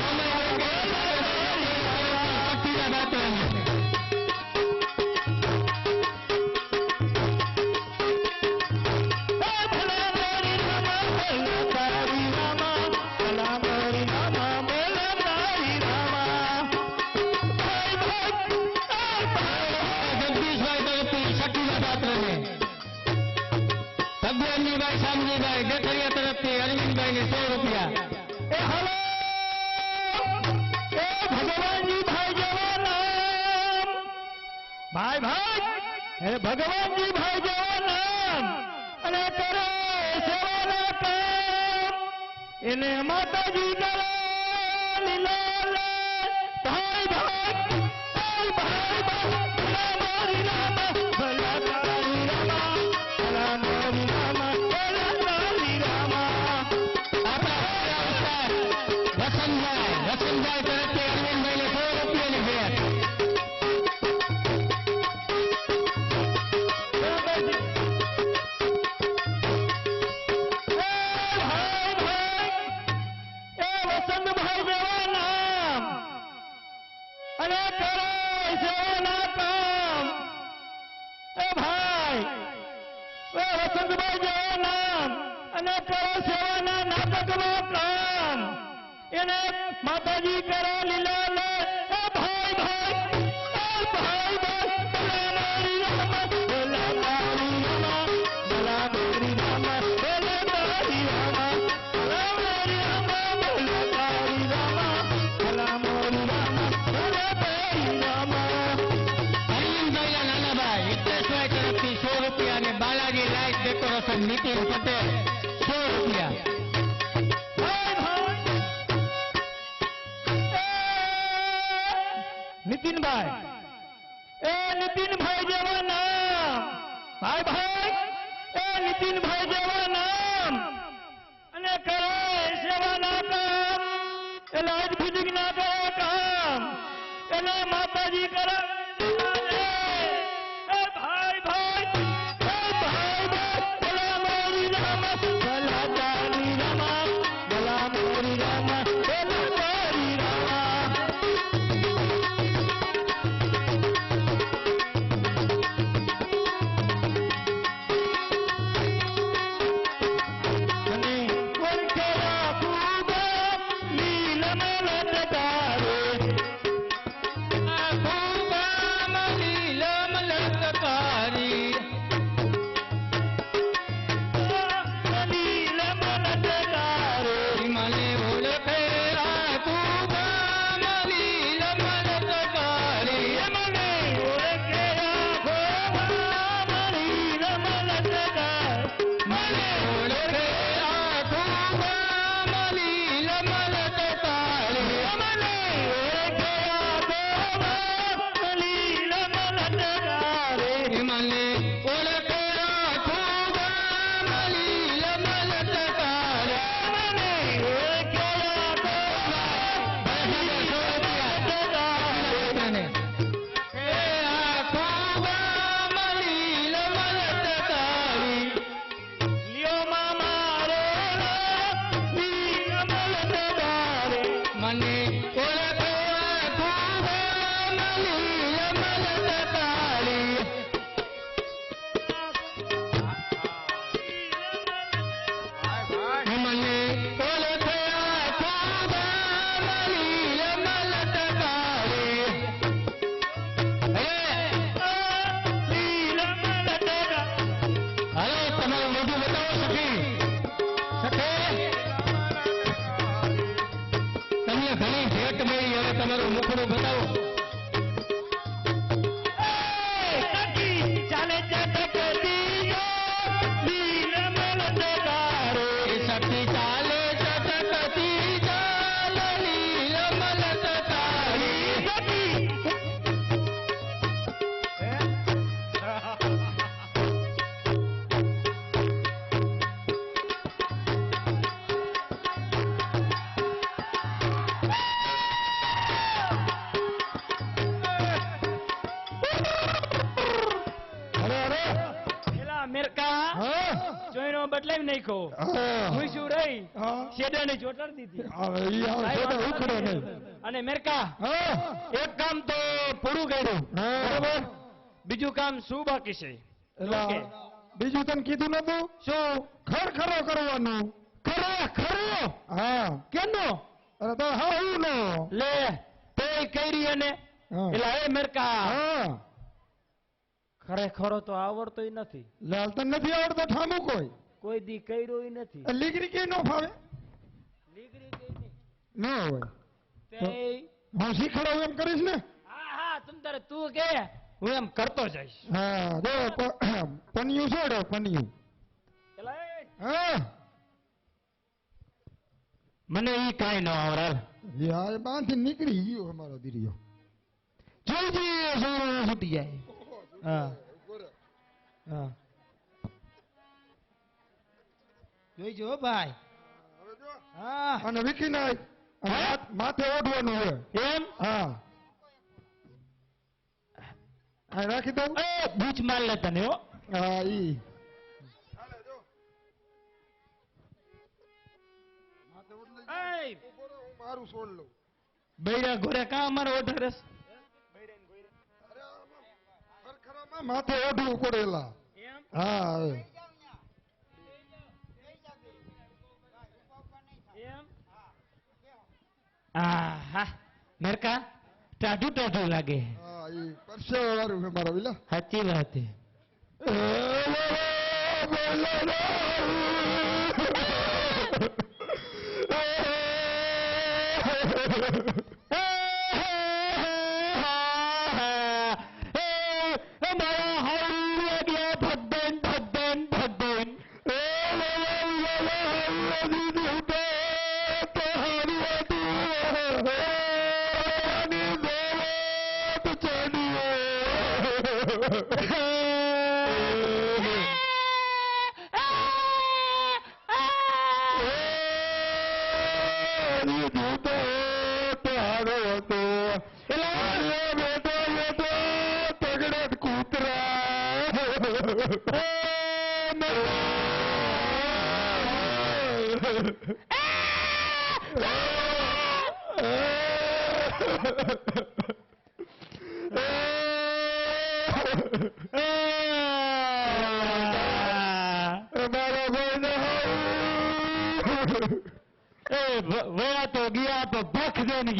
સગવનજીભાઈ શામજીભાઈ ગઠરિયા તરફથી અરવિંદભાઈને 100 રૂપિયા. એ હલો એ ભગવાનજીભાઈ જેવા નામ ભાઈ ભાઈ એ ભગવાનજીભાઈ જેવા નામ અને કરે સેવાના કામ એને માતાજી કરે લીલા લે ભાઈ ભાઈ ભાઈ ભાઈ મારી રામા ભલા તારી રામા ભલા મારી રામા ભલા તારી રામા રસનભાઈ તરફથી અરવિંદભાઈને 100 રૂપિયાની ભેટ. વસંતભાઈ જેવા નામ અને કરે સેવાના કામ એ ભાઈ વસંતભાઈ જેવા નામ અને કરે સેવાના નાટકનું કામ એને માતાજી કરે લીલા લે એ ભાઈ ભાઈ ભાઈ ભાઈ ભલા મારી રામા ભલા તારી રામા ભલા મારી રામા ભલા તારી રામા ભલા મારી રામા ભલા તારી રામા ભલા મારી રામા ભલા તારી રામા અરવિંદભાઈના નાના ભાઈ હિતેશભાઈ તરફથી 100 રૂપિયા અને બાલાજી લાઇટ ડેકોરેશન નીતિન પટેલ 100 રૂપિયા. નીતિનભાઈ એ નીતિનભાઈ જેવા નામ ભાઈ ભાઈ એ નીતિનભાઈ જેવા નામ અને કરે સેવાના કામ એ લાજ ફિઝિક ના કરે કામ એને માતાજી કરે એ ભાઈ ભાઈ ભાઈ ભલા મારી રામા ભલા તારી રામા ભલા મારી રામા ભલા તારી રામા અને વરખેરા ફૂબા લીલમલ લટકારે આ ફૂબામાં લીલમ લટકારી. લીલમલ લટકારે મને ઓળખે આ ફૂબામાં લીલમ લટકારી. મને ઓળખે રાખો લીલમલ લટકારે મને ઓળખે આ ફૂબામાં લીલમ લટકારી. મને ઓળખે રાખો લીલમલ લટકારે મને ઓળખે આ ફૂબામાં લીલમ લટકારી. મને ઓળખે અને એ આ ફૂબામાં લીલમ લટકારી. લ્યો મારો લીલમલ લટકારે મને ઓળખે આ ફૂબામાં લીલમ લટકારી. મને ઓળખે આ ફૂબામાં લીલમ લટકારી. હવે તમારું મોઢું બતાવો સખી. સખી તમને ઘણી ભેટ મળી, હવે તમારું મુખડું બતાવો. ચાલે ચટકતી લીલમલ લટકારે એ સખી ચાલે ચટકતી ચાલ લીલમ લટકારી. બદલાવી નાખ્યો હા. હું શું રહી હા. શેડાની ચોટાડી દીધી હવે ઈ આવે છેડા ઉખડે નહીં. અને મેરકા હા. એક કામ તો પૂરું કર્યું હા. બરોબર બીજું કામ શું બાકી છે એલા, ઓકે. બીજું તને કીધું નતું શું ખરો કરવાનું. ખરો હા. કેનો અરે તો હા હું નો. લે તે કરી અને હા. એલા એ મેરકા હા. ખરેખરો તો આવડતોય નથી લાલ તને નથી આવડતો ઠામું કોઈ દી કર્યોય નથી લીગરી કે નો ફાવે લીગડી કઈ નહીં ન હોય તે હું શીખડાવું એમ કરીશ ને. હા તું તારે તું કે હું એમ કરતો જઈશ હા જો પનિયું છોડો પનિયું. એલા એ, હા. મને ઈ કાંઈ ન આવડે યાર બાંધી નીકળી ગયો અમારો દીરીયો. જોઈજી સોનો છૂટી જાય હા હા જોઈજો ભાઈ હા અને વિકી નાય માથે ઓઢવાનું હોય એમ હા આ રાખી દઉં એ બૂચ માર લે તને હો હા ઈ એ મારું છોડ લઉં. બૈરા ઘોરે કા અમારો ઓર્ડર હશે ખરેખરમાં માથે ઓઢવું પડેલા. એમ હા હવે એમ આહા મેરકા ટાઢું ટાઢું લાગે હા ઈ પરસેવા વાળું છે મારા વિલા. સાચી વાત છે વયા તો ગયા તો ભખ દઈને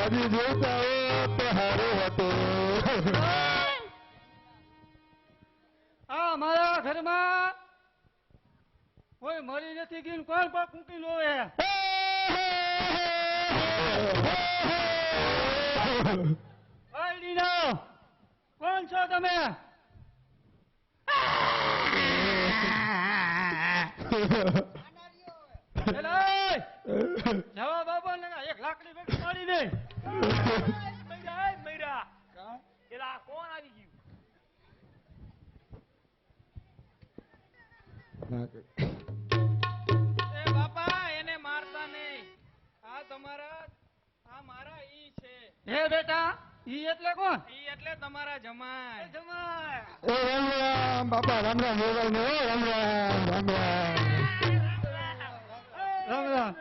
હજી જોતા હો તો હારું હતું. આ મારા ઘરમાં કોઈ મરી નથી ગયું કોણ પાક મૂકી લો હે આઈડીનો કોણ છો તમે એલા, જવા બાબા ને એક લાકડી ભેગી પાડી દે મૈરા મૈરા એલા કોણ આવી ગયું એ બાપા એને મારતા નહીં આ તમારા આ મારા ઈ છે હે બેટા ઈ એટલે કોણ ઈ એટલે તમારા જમાઈ જમાય એ રામ રામ બાપા રામ રામ મોબાઈલ ને રામ રામ રામ રામ. રામ રામ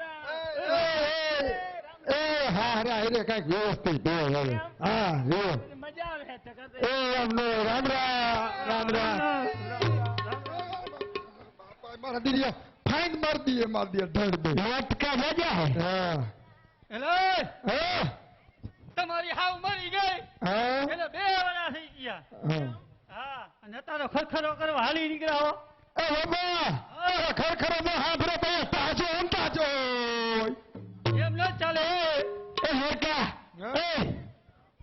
એ હા અરે રે કઈક વ્યવસ્થિત બોલ હવે. હા જો મજા આવે છે એ રામ નો રામ રામ રામ રામ. બાપા મારા દીરિયા ફાઈન માર દીએ ધડ દે. લટકા મજા હે હા એલા હા તમારી હાવ મરી ગઈ હા એટલે 2 વર્ષ થઈ ગયા હા. હા અને તારો ખરખરો કરવા હાલી નીકળ્યા હો એ બાબા ખરેખર તો હાથરે તો તાજો એમ તાજો એમ ન ચાલે એ મેરકા એ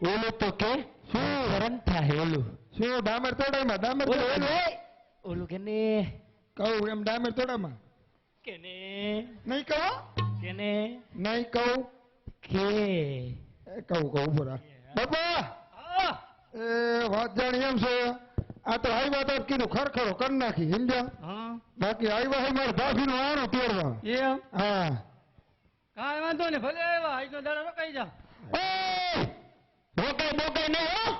ઓલું તો કે શું કરન થાય ઓલું શું ડામર તોડામાં ડામર ઓલું તોડામાં? ઓલું કે ને કહું એમ ડામર તોડામાં કે ને નહીં કહો કે ને નહીં કહું કે એ કહું ઉભો રાખ બાપા હા એ વાત જાણી એમ છે આ તો આવ્યા તો કીધું ખરખરો કરી નાખી સમજ્યા હા બાકી આવ્યા હોય મારે ભાભી નું આણું તેડવા એમ હા કાંઈ વાંધો નહીં ભલે આવ્યા આજનો દાડો રોકાઈ જાઓ રોકાઈ બોકાઈ નહીં હો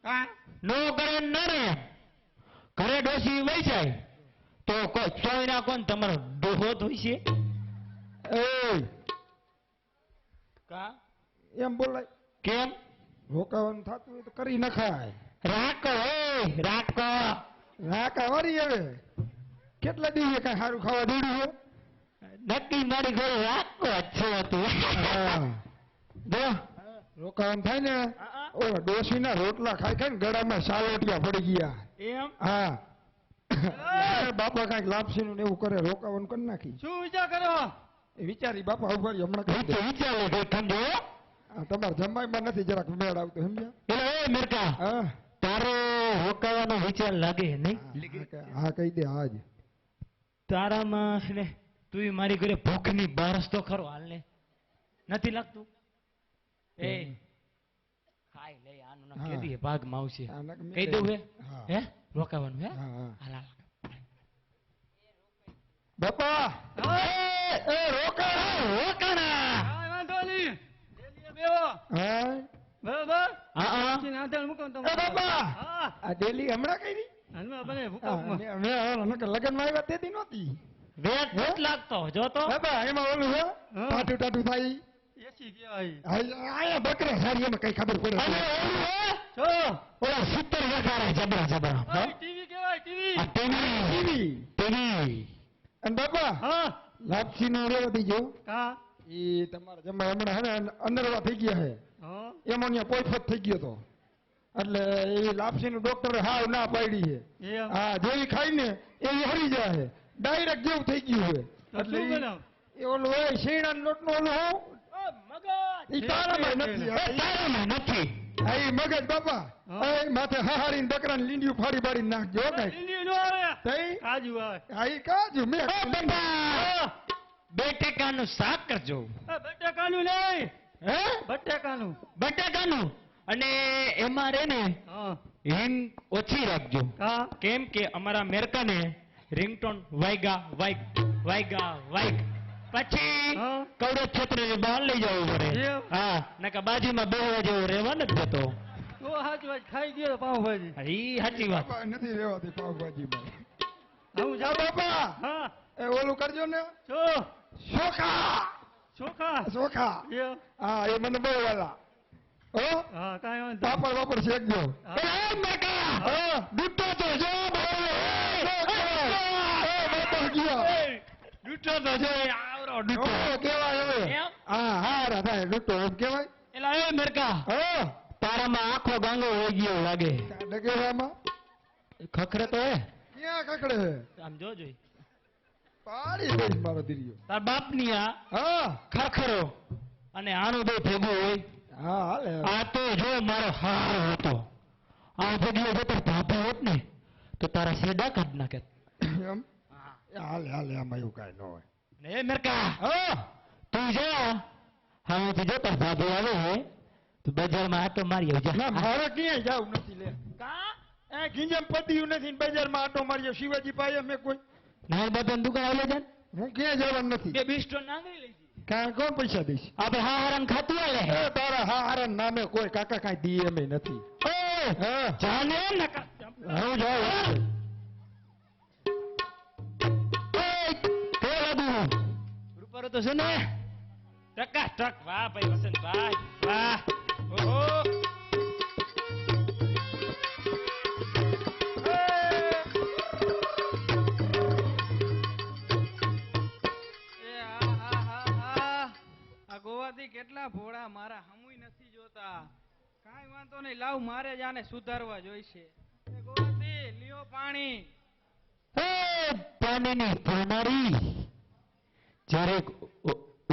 કાં નો કરે ના રે ઘરે ડોસી વહી જાય તો કોઈ ચોઈ ના કોણ તમારો ડોહો ધોઈ છે કા એમ બોલાય કેમ રોકાવાનું થતું હોય તો કરી નખાય રાખો રાખો રાકા વરી હવે કેટલા દિવસે કઈ સારું ખાવા દોડ્યું હો નક્કી મારી ઘરે રાખો જ છે તું જો રોકાવાનું થાય ને ઓલા ડોશીના રોટલા ખાઈ ખાઈને ગળામાં સાલોટિયા પડી ગયા એમ હા બાપા કઈક લાપસીનું ને એવું કરે રોકાવાનું કરી નાખી શું વિચાર કરો એ વિચારી બાપા ઉભા રહ્યો, હમણાં કહી દે. વિચારે કઈ સમજો આ તમારા જમાઈમાં નથી જરાક મેળ આવતો સમજ્યા એટલે એ મેરકા હા તારો રોકાવાનો વિચાર લાગે નહીં હા કહી દે આજ તારામાં ને તું મારી ઘરે ભૂખની બારસ તો ખરો હાલ ને નથી લાગતું એ ખાઈ લે આનું ના હા. કેદી ભાગમાં આવશે આ નક કહી દઉં હે હા. હે રોકાવાનું હે હા, હા. હાલ હાલ બાપા એ રોકા રોકાણા કાંઈ વાંધો નહીં ડેલીએ બેહો હા બરાબર હા હા પછી નાંધણ મૂકો ને એ તમે બાપા હા આ ડેલી હમણાં કઈ હાલમાં બને ભૂકંપમાં લગ્નમાં આવ્યા તેથી નહોતી વેટ નથી લાગતો જો તો બાપા એમાં ઓલું હે હા. ટાટું ટાટું થાય એસી કહેવાય આયા બકરા સારી એમાં કઈ ખબર પડે અને ઓલું હે છો ઓલા 70 વગાડે જબરા જબરા હે? ટીવી કહેવાય ટીવી આ ટીવી ટીવી અને બાપા હા લાપસી નો રેવા દીજો કા એ તમારા જમા હમણાં હે ને અંદરવા થઈ ગયા હે હા એમોનિયા પોઈફત થઈ ગયો તો એટલે એ લાપસી નું ડોક્ટરે હાવ ના પાડી છે એમ હા જેવી ખાઈ ને એવી હરી જાય છે ડાયરેક્ટ જેવું થઈ ગયું છે તો એટલે શું બનાવ એ ઓલું હોય શેણા લોટ નું ઓલું હું મગજ એ તારામાં નથી એ તારામાં નથી હા એ મગજ બાપા હા. એ માથે હાહારીને બકરાને લીંડિયું ફાડી ફાડી નાખજો હો કઈ લીલી નો આવે તઈ કાજુ આવે હા એ કાજુ મેં ઓ બાપા 2 ટકાનું શાક કરજો બટેકાનું નહીં હે બટેકાનું બટાકાનું અને એમાં રે ને હા હિંગ ઓછી રાખજો કા કેમ કે અમારા મેરકાને રિંગટોન વાયગા પછી હા. કવડો છોતરીને બહાર લઈ જવું પડે એમ? હા નકા બાજુમાં બેહવા જેવું રહેવા નથી જતો તો હાચું વાત ખાઈ ગયો પાવભાજી ઈ સાચી વાત બાપા નથી રેવાતી પાવભાજીમાં હું જા જાઉં બાપા હા એ ઓલું કરજો ને છો ચોખા ચોખા ચોખા એમ હા એ મને બહુ વાલા હો હા કાંઈ વાંધો પાપડ વાપડ શેકજો એ મેકા હા ડૂટો તો જો બાપા ગયો ડૂટો તો જો આવરો ડૂટો ડૂટો કેવાય હવે એમ? હા હા થાય ડૂટો એમ કેવાય એલા એ મેરકા હા તારામાં આખો ગાંગો હોઈ ગયો લાગે ડગેવામાં ખખરે તો હે ક્યાં કકડે છે આમ જોજો પાડી દઈશ મારો દીરીઓ તાર બાપની આ હા ખખરો અને આનું બે ભેગું હોય હા હાલે આ તો જો મારો હારો હતો આ જગ્યાએ જો તાર ભાભા હોત ને તો તારા શેડા કાઢ નાખે એમ હાલે હાલે આમાં એવું કાંઈ ન હોય ને એ મેરકા હા તું જા હવે જો તાર ભાભો આવે હે તો બજારમાં આટો મારી આવજે ના મારે ક્યાંય જાવ નથી લે કા એ ગીંજમ પત્યું નથી ને બજારમાં આટો માર્યો શિવાજી પાસે મેં કોઈ નાર બાપાની દુકાન આવે છે હું ક્યાંય જવાનું નથી બે બિસ્ટો નાંગરી લેજી કાં કોણ પૈસા દઈશ આપણે હા હરામ ખાતું આલે એ તારા હારા નામે કોઈ કાકા કાંઈ દી એમ નથી એ હા જાને નકા હું જાઉં એ તે લાદુ રૂપારો તો છે ને ટકા ટક વાહ ભાઈ વસંતભાઈ વાહ ઓહો એ આ ગોવાથી કેટલા ભોળા મારા હમુય નથી જોતા કાંઈ વાંધો નહીં લાવ મારે જ આને સુધારવા જોઈશે એ ગોવાથી લ્યો પાણી એ પાણીની ભરનારી જ્યારે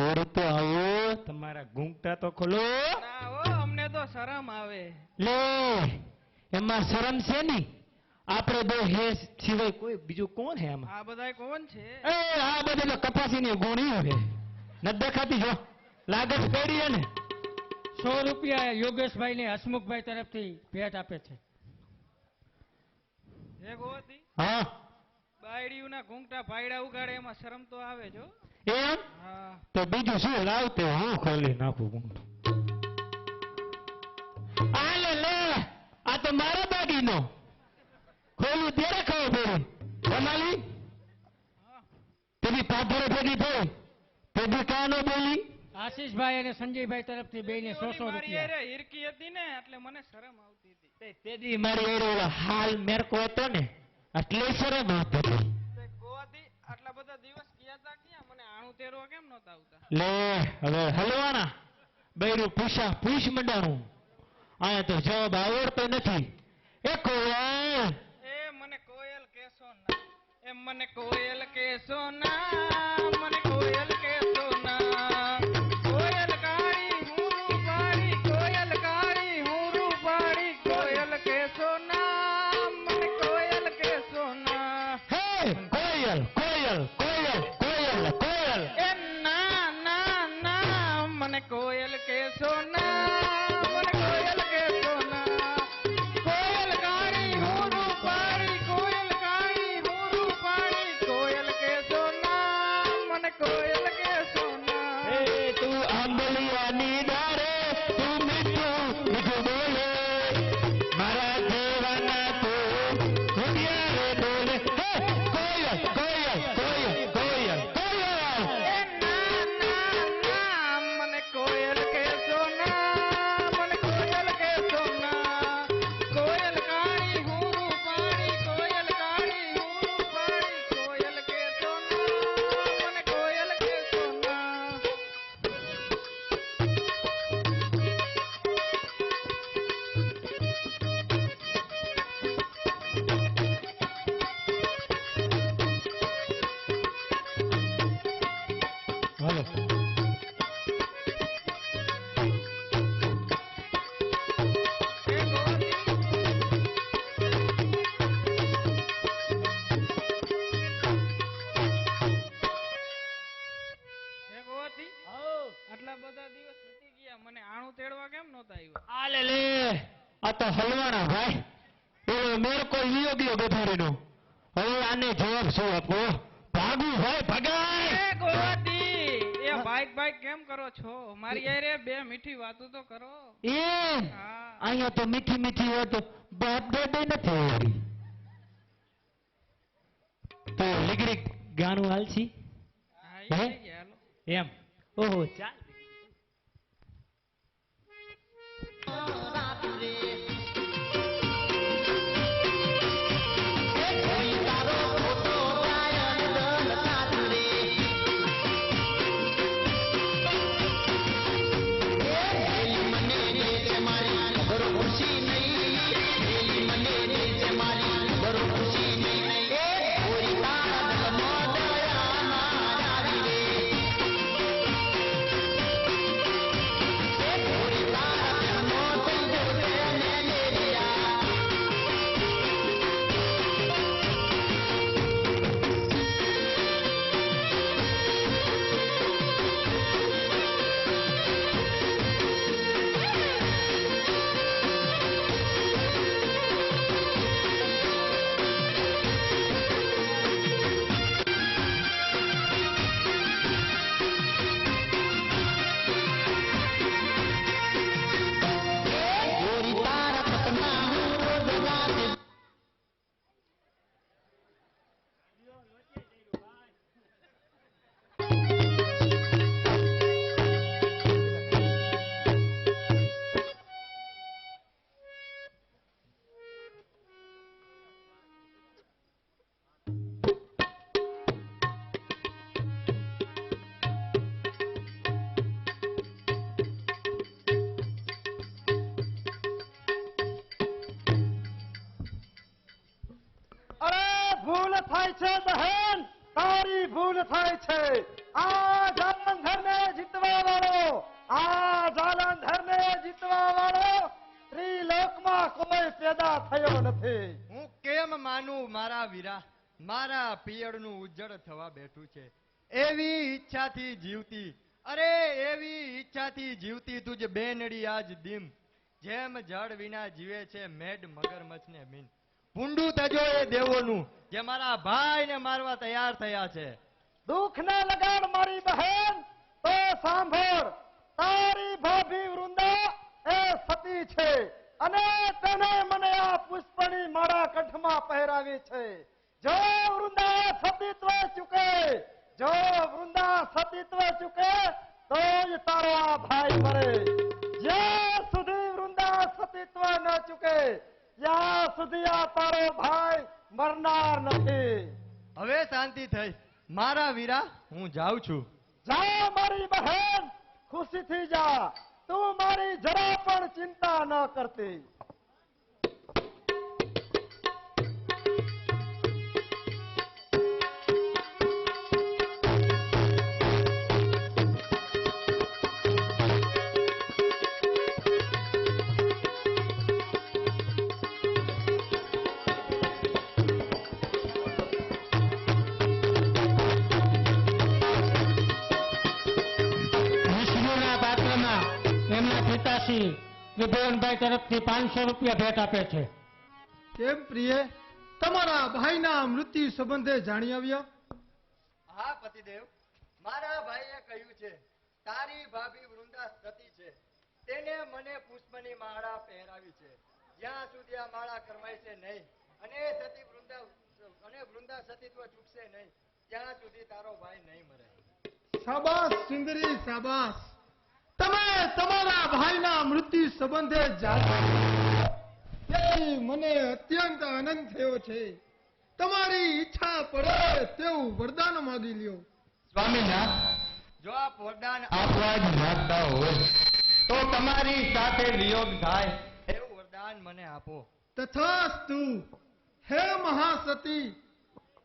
ઓળતો આવો તમારા ઘૂંઘટા તો ખોલો ના હો અમને તો શરમ આવે લે એમાં શરમ છે ની આપણે બે હે સિવાય કોઈ બીજું કોણ હે આમાં આ બધાય કોણ છે એ આ બધે કપાસીની ગુણીઓ હે ન દેખાતી જો લાગત પડી હે ને 100 રૂપિયા યોગેશભાઈ ને હસમુખભાઈ તરફથી ભેટ આપે છે હે ગોવાથી હા બાયડીઓના ઘૂંઘટા ભાયડા ઉગાડે એમાં શરમ તો આવે જો એમ હા તો બીજું શું લાવતે હું ખોલી નાખું. આ લે લે આ તો મારા બાડીનો ખોલું ત્યારે ખબર પડી. કમાલી તેની પાથરે ભેગી થઈ તેની કાં ન બોલી. આશીષભાઈ અને સંજયભાઈ તરફથી બેને 100 મારી રૂપિયા. હારે હિરકી હતી ને એટલે મને શરમ આવતી હતી. તેદી મારી હારે ઓલો હાલ મેરકો હતો ને એટલે શરમ આવતી હતી. તે ગોવાથી આટલા બધા દિવસ ગયા તા ક્યાં? મને આણું તેરવા કેમ નહોતા આવતા? લે હવે હલવાના બૈરું પૂછા પૂછ મંડાણું. આયા તો જવાબ આવડતો નથી. એ કોયલ એ મને કોયલ કેસો ના, એ મને કોયલ કેસો ના, મને કોયલ કેસો ના. કોયલ કાળી હું રૂપાળી, કોયલ કાળી હું રૂપાળી, કોયલ કેસો ના, મને કોયલ કેસો ના. હે કોયલ કોયલ કોયલ કોયલ કોયલ. એ ના ના ના, મને કોયલ કેસો ના, મને કોયલ કેસો ના. કોયલ કાળી હું રૂપાળી, કોયલ કાળી હું રૂપાળી, કોયલ કેસો ના, મને કોયલ કેસો ના. એ તું આંબલિયાની ડારે તું મીઠું મીઠું બોલે મારા દેવાના તું ઘડિયા રે ડોલે. હે કોયલ કોયલ કોયલ કોયલ કોયલ. એ ના ના ના, મને કોયલ કેસો ના, મને કોયલ કેસો ના. કોયલ કાળી હું રૂપાળી, કોયલ કાળી હું રૂપાળી, કોયલ કેસો ના, મને કોયલ કેસો ના. હાલો એ ગોવાથી એ ગોવાથી આટલા બધા દિવસ વીતી ગયા, મને આણું તેડવા કેમ નહોતા આવ્યા? આ લે લે આ તો હલવાના ભાઈ. એનો મેરકો લિયો ગયો ગધારીનો. હવે આને જવાબ શું આપો? ભાગું ભાઈ ભગાય. એ ગોવાથી એ બાઈક બાઈક કેમ કરો છો? મારી યારે બે મીઠી વાતો તો કરો. એમ હા અહીંયા તો મીઠી મીઠી વાતો બાપ દાદા નથી આવડી. તો લીગડી ગાણું હાલશી હા, હે? એ ગયા, હાલો. એમ ઓહો ચાલ. થાય છે બહેન, તારી ભૂલ થાય છે. આ જાલંધરને જીતવા વાળો, આ જાલંધરને જીતવા વાળો ત્રિલોકમાં કોઈ પેદા થયો નથી. હું કેમ માનું મારા વીરા, મારા પિયળનું ઉજ્જળ થવા બેઠું છે. એવી ઈચ્છાથી જીવતી, અરે એવી ઈચ્છાથી જીવતી તુજ બેનડી આજ દિમ. જેમ જળ વિના જીવે છે મેડ મગરમચ્છને મીન. ભૂંડું તજો એ દેવોનું જે મારા ભાઈને મારવા તૈયાર થયા છે. દુઃખને લગાડ મારી બહેન તો સાંભળ, તારી ભાભી વૃંદા એ સતી છે અને તેને મને આ પુષ્પની માળા કંઠમાં પહેરાવી છે. જો વૃંદા સતીત્વ ચૂકે, જો વૃંદા સતીત્વ ચૂકે તો જ તારો આ ભાઈ મરે. જ્યાં સુધી વૃંદા સતીત્વ ન ચૂકે ત્યાં સુધી આ તારો ભાઈ મરનાર નથી. હવે શાંતિ થઈ મારા વીરા, હું જાઉં છું. જા મારી બહેન, ખુશીથી જા, તું મારી જરા પણ ચિંતા ન કરતી. વિષ્ણુના પાત્રમાં એમના પિતાશ્રી ત્રિભુવનભાઈ તરફથી 500 રૂપિયા ભેટ આપે છે. કેમ પ્રિય, તમારા ભાઈના મૃત્યુ સંબંધે જાણી આવ્યા? હા પતિદેવ, મારા ભાઈએ કહ્યું છે તારી ભાભી વૃંદા સતી છે, તેને મને પુષ્પની માળા પહેરાવી છે. જ્યાં સુધી આ માળા કરવાય છે નહીં અને વૃંદા સતીત્વ ચૂકશે નહીં ત્યાં સુધી તારો ભાઈ નહીં મરે. શાબાશ સુંદરી, શાબાશ. તમે તમારા ભાઈના મૃત્યુ સંબંધે જાણી મને અત્યંત આનંદ થયો છે. તમારી ઈચ્છા પડે તેવું વરદાન માંગી લ્યો. સ્વામીનાથ, જો આપ વરદાન આપવા જ માંગતા હોય તો તમારી સાથે વિયોગ થાય એવું વરદાન મને આપો. તથાસ્તુ. હે મહાસતી,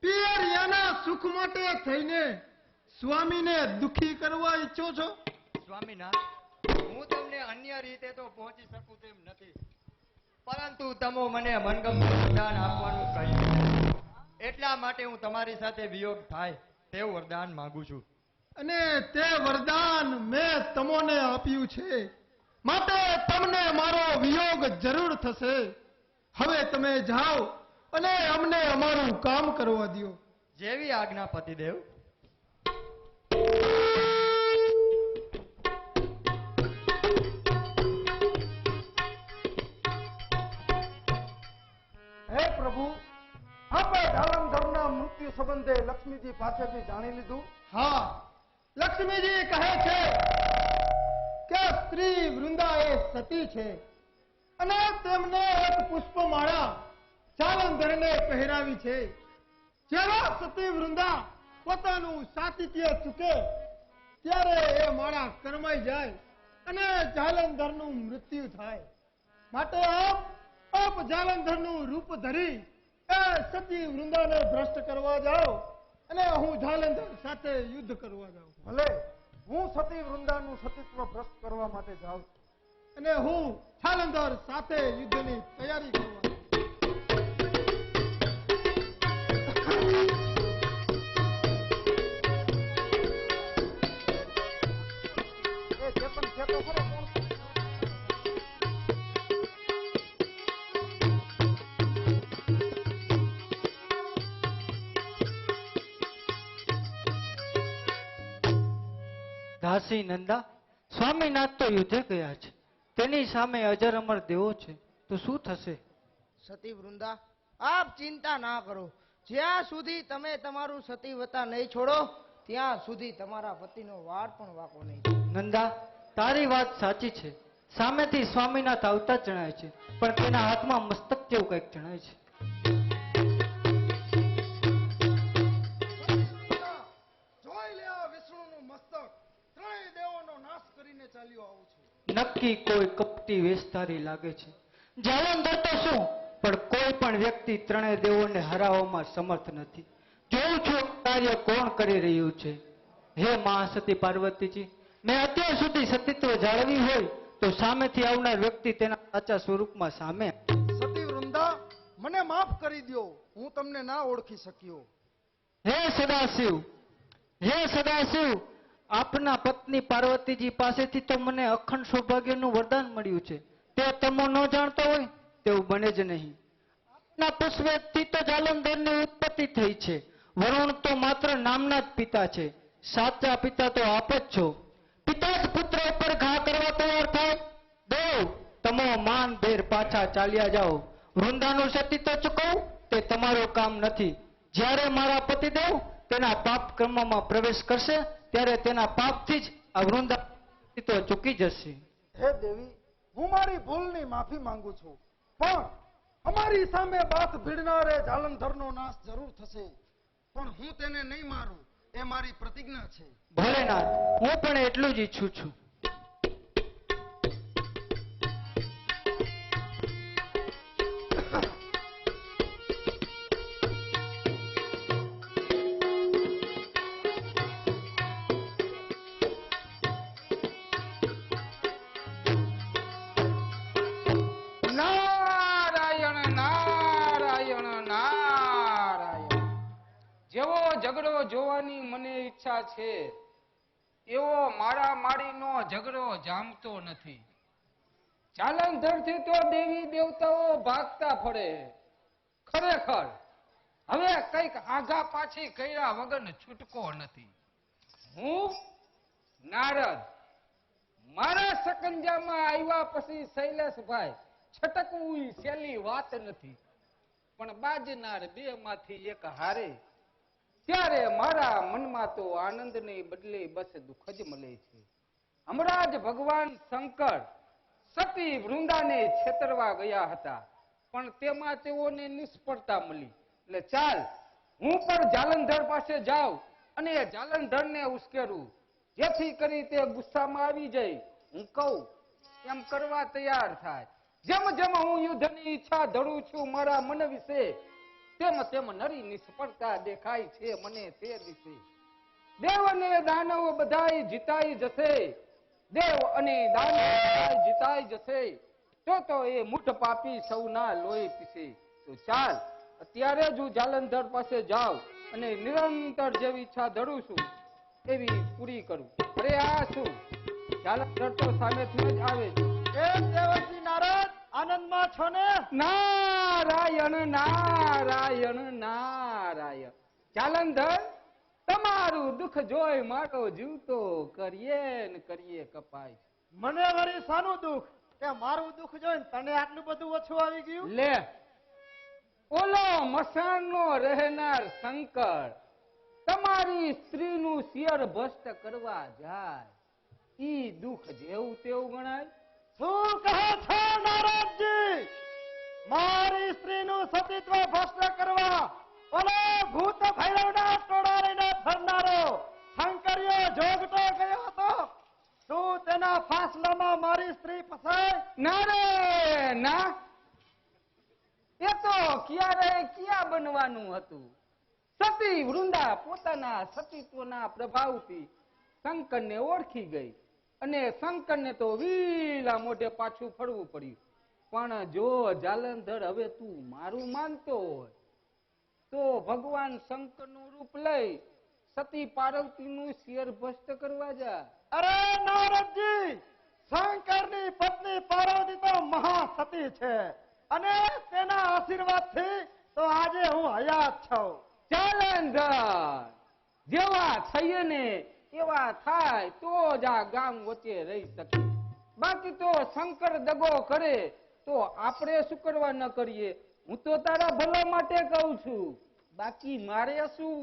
પિયરિયાના સુખ માટે થઈને સ્વામીને દુખી કરવા ઈચ્છો છો? સ્વામીનાથ, હું તમને અન્ય રીતે તો પહોંચી શકું તેમ નથી, પરંતુ તમે મને મનગમતું વરદાન આપવાનું કહ્યું, એટલા માટે હું તમારી સાથે વિયોગ થાય તેવું વરદાન માંગુ છું. અને તે વરદાન મેં તમને આપ્યું છે, માટે તમને મારો વિયોગ જરૂર થશે. હવે તમે જાઓ અને અમને અમારું કામ કરવા દ્યો. જેવી આજ્ઞા પતિદેવ. હે પ્રભુ, આપણે જાલંધરના મૃત્યુ સંબંધે લક્ષ્મીજી પાસેથી જાણી લીધું. હા, લક્ષ્મીજી કહે છે કે સ્ત્રી વૃંદા એ સતી છે અને તેમને એક પુષ્પમાળા જાલંધરને પહેરાવી છે. જેવા સતી વૃંદા પોતાનું સાતિત્ય ચૂકે ત્યારે એ માળા કરમાઈ જાય અને જાલંધરનું મૃત્યુ થાય. માટે આપ જાલંધરનું રૂપ ધરી એ સતી વૃંદાને ભ્રષ્ટ કરવા જાઓ અને હું જાલંધર સાથે યુદ્ધ કરવા જાઉં. ભલે, હું સતી વૃંદાનું સતીત્વ ભ્રષ્ટ કરવા માટે જાઉં છું. અને હું જાલંધર સાથે યુદ્ધની તૈયારી કરવા જાઉં. એ ચેતન છે તો ખરો કોણ? દાસી નંદા, સ્વામીનાથ તો યુદ્ધે ગયા છે, તેની સામે અજર અમર દેવો છે, તો શું થશે? સતી વૃંદા, આપ ચિંતા ના કરો. જ્યાં સુધી તમે તમારું સતીવતા નહીં છોડો ત્યાં સુધી તમારા પતિનો વાળ પણ વાંકો નહીં. નંદા, તારી વાત સાચી છે. સામેથી સ્વામીનાથ આવતા જ જણાય છે, પણ તેના હાથમાં મસ્તક જેવું કંઈક જણાય છે. જોઈ લે આ વિષ્ણુનું મસ્તક. ત્રણેય દેવોનો નાશ કરીને ચાલ્યો આવું છું. નક્કી કોઈ કપટી વેસ્તારી લાગે છે. જાલંધર તો શું, પણ કોઈ પણ વ્યક્તિ ત્રણેય દેવોને હરાવવામાં સમર્થ નથી. જોઉં છું કાર્ય કોણ કરી રહ્યું છે. હે મહાસતી પાર્વતીજી, મેં અત્યાર સુધી સતીત્વ જાળવી હોય તો સામેથી આવનાર વ્યક્તિ તેના સાચા સ્વરૂપમાં સામે સતી વૃંદા, મને માફ કરી દ્યો, હું તમને ના ઓળખી શક્યો. હે સદાશિવ, હે સદાશિવ, આપના પત્ની પાર્વતીજી પાસેથી તો મને અખંડ સૌભાગ્યનું વરદાન મળ્યું છે. તે તમો ન જાણતો હોય તેવું બને જ નહીં. આપના પુષ્પથી તો જાલંધરની ઉત્પત્તિ થઈ છે. વરુણ તો માત્ર નામના જ પિતા છે, સાચા પિતા તો આપ જ છો. પિતા જ પુત્ર ઉપર ઘા કરવા તૈયાર થાય. દેવ તમો માન ભેર પાછા ચાલ્યા જાઓ. વૃંદાનું સતીત્વ ચૂકવવું તે તમારું કામ નથી. જ્યારે મારા પતિદેવ તેના પાપ કર્મમાં પ્રવેશ કરશે ત્યારે તેના પાપથી જ આ વૃંદા સતીત્વ ચૂકી જશે. હે દેવી, હું મારી ભૂલની માફી માંગુ છું, પણ અમારી સામે બાથ ભીડનારે જાલંધરનો નાશ જરૂર થશે, પણ હું તેને નહીં મારું એ મારી પ્રતિજ્ઞા છે. ભોલેનાથ, હું પણ એટલું જ ઈચ્છું છું. નારાયણ નારાયણ નારાયણ. જેવો ઝઘડો જોવાની મને ઈચ્છા છે એવો મારા માળીનો ઝઘડો જામતો નથી. જાલંધરથી તો દેવી દેવતાઓ ભાગતા ફરે. ખરેખર હવે કઈક આઘા પાછી કર્યા વગર છૂટકો નથી. હું નારદ મારા સકંજામાં આવ્યા પછી શૈલેષભાઈ છટકવું ઈ સહેલી વાત નથી, પણ બાજનાર બે માંથી એક હારે ત્યારે મારા મનમાં તો આનંદને બદલે બસ દુઃખ જ મળે છે. હમણાં જ ભગવાન શંકર સતી વૃંદાને છેતરવા ગયા હતા, પણ તેમાં તેઓને નિષ્ફળતા મળી. એટલે ચાલ હું પણ જાલંધર પાસે જાઉં અને જાલંધરને ઉશ્કેરું, જેથી કરી તે ગુસ્સામાં આવી જાય. હું કહું એમ કરવા તૈયાર થાય. જેમ જેમ હું યુદ્ધની ઈચ્છા ધરું છું મારા મન વિશે, તેમ તેમ નરી નિષ્ફળતા દેખાય છે મને તે દિશે. દેવ અને દાનવ બધાય જીતાઈ જશે, દેવ અને દાનવ બધાય જીતાઈ જશે, તો એ મુઠ પાપી સૌના લોહી પીશે. તો ચાલ અત્યારે જ હું જાલંધર પાસે જાઉં અને નિરંતર જેવી ઈચ્છા ધરું છું એવી પૂરી કરું. અરે આ શું, જાલંધર તો સામેથી જ આવે છે. એ દેવકી નારદ, આનંદમાં છો ને? નારાયણ નારાયણ નારાયણ. જાલંધર, તમારું દુઃખ જોઈ મારો જીવ તો કરીએ ને કરીએ કપાય. મને વળી શાનું દુઃખ કે મારું દુઃખ જોઈને તને આટલું બધું ઓછું આવી ગયું? લે, ઓલો મસાણનો રહેનાર શંકર તમારી સ્ત્રીનું શિયર ભસ્ત કરવા જાય, ઈ દુઃખ જેવું તેવું ગણાય? શું કહો છો નારદજી? મારી સ્ત્રીનું સતીત્વ ભસ્મ કરવા ઓલો ભૂત ભૈરવના ટોળા લઈને ફરનારો શંકરિયો જોગતો ગયો હતો, શું તેના ફાસલામાં મારી સ્ત્રી ફસાય? ના રે ના, એ તો ક્યારે ક્યાં બનવાનું હતું. સતી વૃંદા પોતાના સતીત્વના પ્રભાવથી શંકરને ઓળખી ગઈ અને શંકરને તો વીલા મોઢે પાછું ફરવું પડ્યું. પણ જો જાલંધર હવે તું મારું માનતો હોય તો ભગવાન શંકરનું રૂપ લઈ સતી પાર્વતીનું શિયર ભસ્ત કરવા જા. અરે નારદજી, શંકરની પત્ની પાર્વતી તો મહાસતી છે અને તેના આશીર્વાદથી તો આજે હું હયાત છું. જાલંધર, જેવા થઈએ ને એવા થાય તો જ આ ગામ વચ્ચે રહી શકે. બાકી તો શંકર દગો કરે તો આપણે શું કરવા ન કરીએ? હું તો તારા ભલા માટે કહું છું, બાકી મારે શું?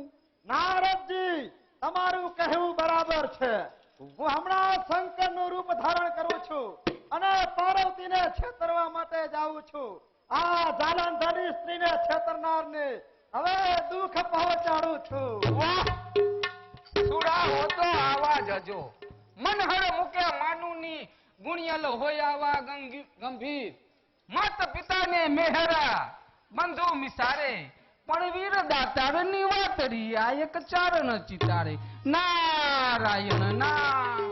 નારદજી, તમારું કહેવું બરાબર છે. હું હમણાં શંકરનું રૂપ ધારણ કરું છું અને પાર્વતીને છેતરવા માટે જાઉં છું. આ જાલંધરની સ્ત્રીને છેતરનારને હવે દુઃખ પહોંચાડું છું. વાહ! સુરા હો તો આવા જજો, મનહર મુકે માનુની ગુણિયલ હોય આવા ગંભીર. માત પિતાને મેહરા બંધુ મિસારે, પણ વીર દાતારની વાતરી આ એક ચારણ ચિતારે. નારાયણ નારાયણ.